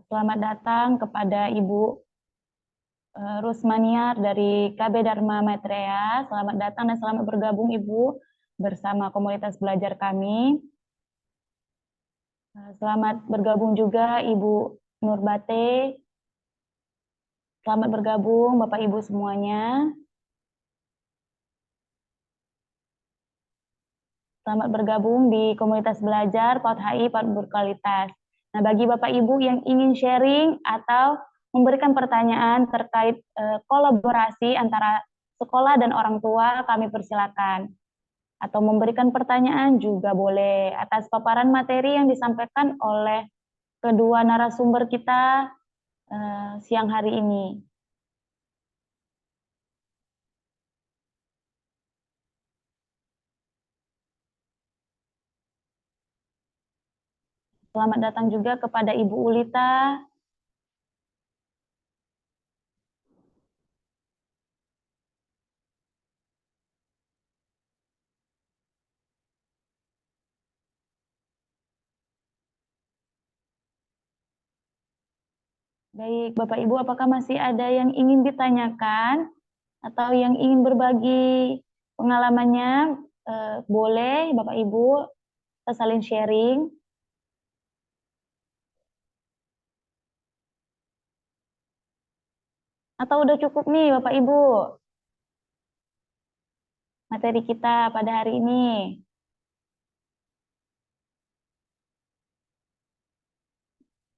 S1: Selamat datang kepada Ibu Rusmaniar dari KB Dharma Maitreya. Selamat datang dan selamat bergabung Ibu bersama komunitas belajar kami. Selamat bergabung juga Ibu Nurbate. Selamat bergabung Bapak Ibu semuanya. Selamat bergabung di komunitas belajar PAUD HI PAUD Berkualitas. Nah, bagi Bapak Ibu yang ingin sharing atau memberikan pertanyaan terkait kolaborasi antara sekolah dan orang tua, kami persilakan. Atau memberikan pertanyaan juga boleh atas paparan materi yang disampaikan oleh kedua narasumber kita siang hari ini. Selamat datang juga kepada Ibu Ulita. Baik, Bapak Ibu, apakah masih ada yang ingin ditanyakan atau yang ingin berbagi pengalamannya? Boleh, Bapak Ibu, kita saling sharing. Atau udah cukup nih, Bapak Ibu, materi kita pada hari ini?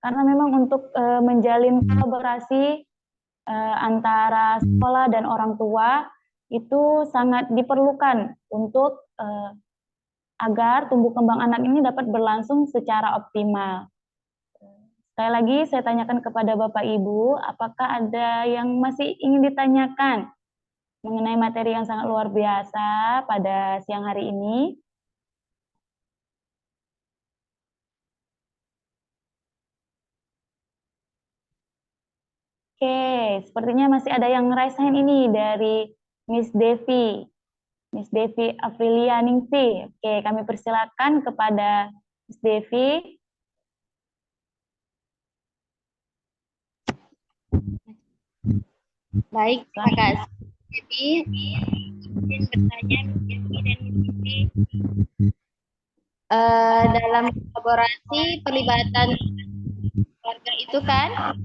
S1: Karena memang untuk menjalin kolaborasi antara sekolah dan orang tua itu sangat diperlukan untuk agar tumbuh kembang anak ini dapat berlangsung secara optimal. Sekali lagi saya tanyakan kepada Bapak Ibu, apakah ada yang masih ingin ditanyakan mengenai materi yang sangat luar biasa pada siang hari ini? Oke, sepertinya masih ada yang raise hand ini dari Miss Devi. Miss Devi Aprilia Ningsih. Oke, kami persilakan kepada Miss Devi.
S11: Baik, terima kasih. Jadi, izin bertanya Miss Devi dan Miss Siti, dalam kolaborasi pelibatan itu kan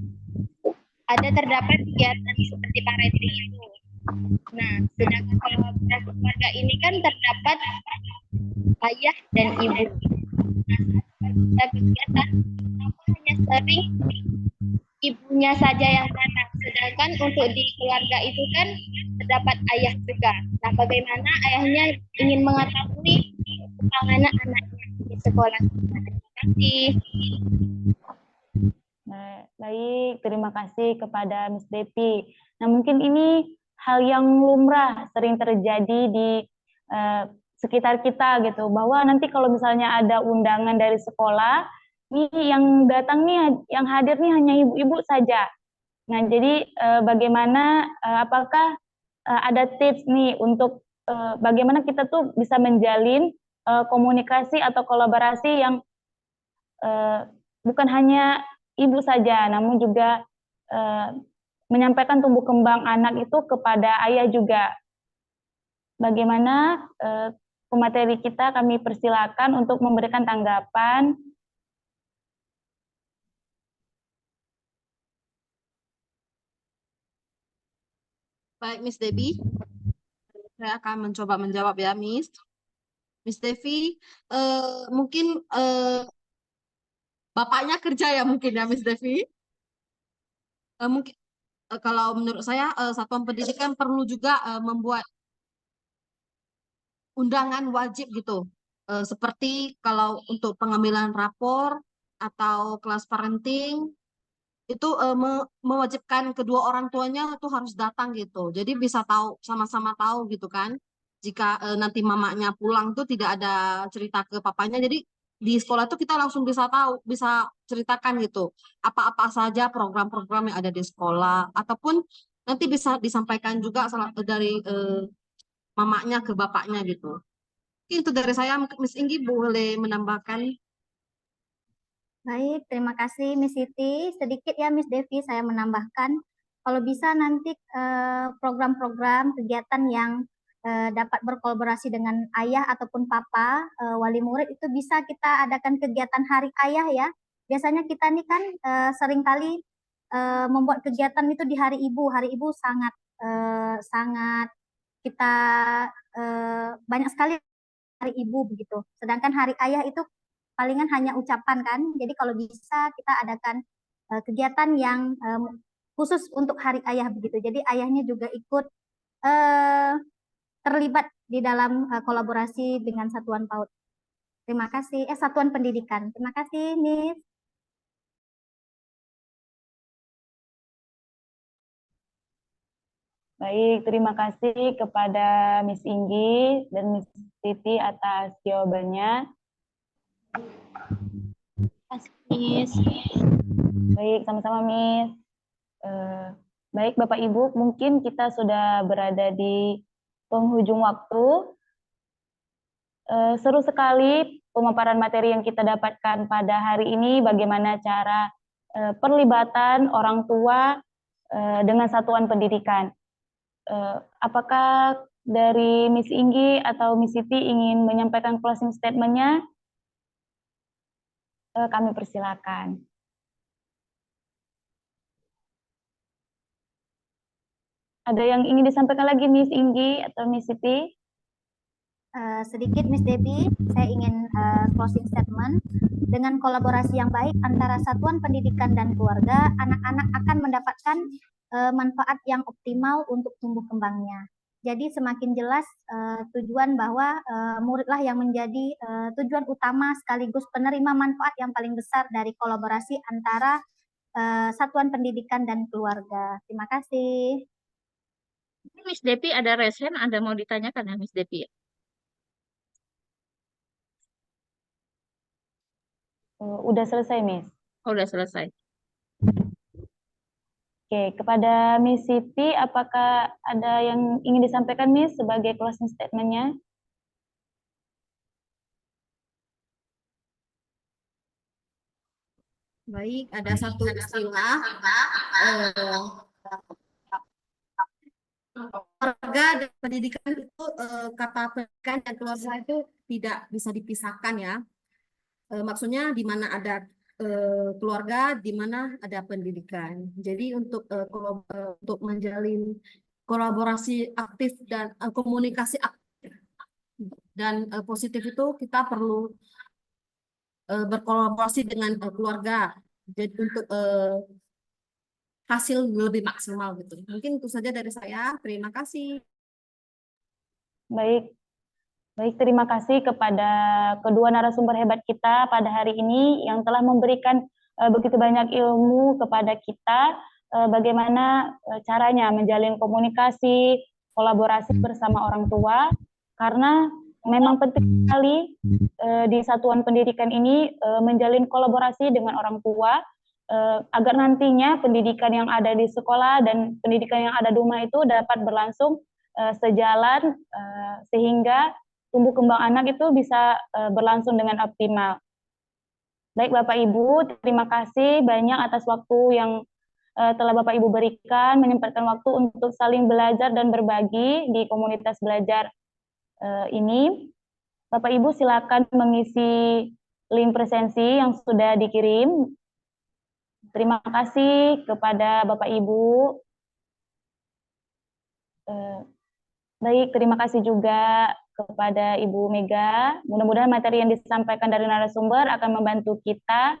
S11: ada terdapat kegiatan seperti parenting itu. Nah, sedangkan kolaborasi keluarga ini kan terdapat ayah dan ibu. Nah, kegiatan apa hanya sering ibunya saja yang datang, sedangkan untuk di keluarga itu kan terdapat ayah juga. Nah, bagaimana ayahnya ingin mengetahui perkembangan anaknya di sekolah. Terima kasih.
S1: Baik, terima kasih kepada Miss Depi. Nah, mungkin ini hal yang lumrah sering terjadi di sekitar kita gitu, bahwa nanti kalau misalnya ada undangan dari sekolah, nih yang datang nih, yang hadir nih hanya ibu-ibu saja. Nah, jadi bagaimana, apakah ada tips nih untuk bagaimana kita tuh bisa menjalin komunikasi atau kolaborasi yang bukan hanya ibu saja, namun juga menyampaikan tumbuh kembang anak itu kepada ayah juga. Bagaimana pemateri kita, kami persilakan untuk memberikan tanggapan.
S4: Baik, Miss Debbie. Saya akan mencoba menjawab ya, Miss. Miss Devi, mungkin bapaknya kerja ya mungkin ya, Miss Devi. Mungkin kalau menurut saya satuan pendidikan perlu juga membuat undangan wajib gitu. Seperti kalau untuk pengambilan rapor atau kelas parenting itu mewajibkan kedua orang tuanya itu harus datang gitu. Jadi bisa tahu, sama-sama tahu gitu kan. Jika nanti mamanya pulang tuh tidak ada cerita ke papanya, jadi di sekolah itu kita langsung bisa tahu, bisa ceritakan gitu apa-apa saja program-program yang ada di sekolah, ataupun nanti bisa disampaikan juga dari mamanya ke bapaknya gitu. Mungkin itu dari saya. Miss Inggi boleh menambahkan.
S3: Baik, terima kasih Miss Siti. Sedikit ya Miss Devi, saya menambahkan, kalau bisa nanti program-program kegiatan yang dapat berkolaborasi dengan ayah ataupun papa, wali murid itu bisa kita adakan kegiatan hari ayah ya. Biasanya kita nih kan seringkali membuat kegiatan itu di hari ibu. Hari ibu sangat sangat kita banyak sekali hari ibu begitu. Sedangkan hari ayah itu palingan hanya ucapan kan. Jadi kalau bisa kita adakan kegiatan yang khusus untuk hari ayah begitu. Jadi ayahnya juga ikut terlibat di dalam kolaborasi dengan satuan PAUD. Terima kasih. Satuan pendidikan. Terima kasih, Miss.
S1: Baik, terima kasih kepada Miss Inggi dan Miss Siti atas jawabannya.
S11: Miss.
S1: Baik, sama-sama Miss. Baik Bapak Ibu, mungkin kita sudah berada di penghujung waktu. Seru sekali pemaparan materi yang kita dapatkan pada hari ini, bagaimana cara perlibatan orang tua dengan satuan pendidikan. Apakah dari Miss Inggi atau Miss Siti ingin menyampaikan closing statement-nya? Kami persilakan. Ada yang ingin disampaikan lagi Miss Inggi atau Miss Siti?
S3: Sedikit Miss Debbie, saya ingin closing statement. Dengan kolaborasi yang baik antara satuan pendidikan dan keluarga, anak-anak akan mendapatkan manfaat yang optimal untuk tumbuh kembangnya. Jadi semakin jelas tujuan bahwa muridlah yang menjadi tujuan utama sekaligus penerima manfaat yang paling besar dari kolaborasi antara satuan pendidikan dan keluarga. Terima kasih.
S2: Miss Depi ada resen, ada mau ditanyakan ya Miss Depi?
S1: Udah selesai, Miss.
S2: Oh, udah selesai.
S1: Oke, kepada Miss Siti, apakah ada yang ingin disampaikan, Miss, sebagai closing statement-nya?
S4: Baik, ada satu istilah keluarga dan pendidikan itu kata pendidikan dan keluarga itu tidak bisa dipisahkan ya. Maksudnya di mana ada keluarga di mana ada pendidikan. Jadi untuk menjalin kolaborasi aktif dan komunikasi aktif dan positif itu kita perlu berkolaborasi dengan keluarga. Jadi untuk hasil lebih maksimal gitu. Mungkin itu saja dari saya. Terima kasih.
S1: Baik, baik, terima kasih kepada kedua narasumber hebat kita pada hari ini yang telah memberikan begitu banyak ilmu kepada kita bagaimana caranya menjalin komunikasi, kolaborasi bersama orang tua, karena memang penting sekali di satuan pendidikan ini menjalin kolaborasi dengan orang tua agar nantinya pendidikan yang ada di sekolah dan pendidikan yang ada di rumah itu dapat berlangsung sejalan sehingga tumbuh kembang anak itu bisa berlangsung dengan optimal. Baik Bapak Ibu, terima kasih banyak atas waktu yang telah Bapak Ibu berikan, menyempatkan waktu untuk saling belajar dan berbagi di komunitas belajar ini. Bapak Ibu silakan mengisi link presensi yang sudah dikirim. Terima kasih kepada Bapak Ibu. Baik, terima kasih juga kepada Ibu Mega. Mudah-mudahan materi yang disampaikan dari narasumber akan membantu kita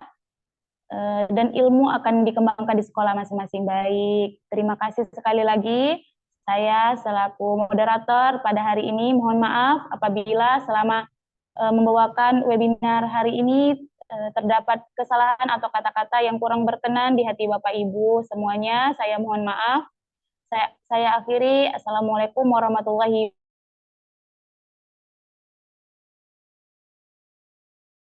S1: dan ilmu akan dikembangkan di sekolah masing-masing. Baik, terima kasih sekali lagi. Saya selaku moderator pada hari ini mohon maaf apabila selama membawakan webinar hari ini terdapat kesalahan atau kata-kata yang kurang berkenan di hati Bapak Ibu semuanya. Saya mohon maaf. Saya akhiri. Assalamualaikum warahmatullahi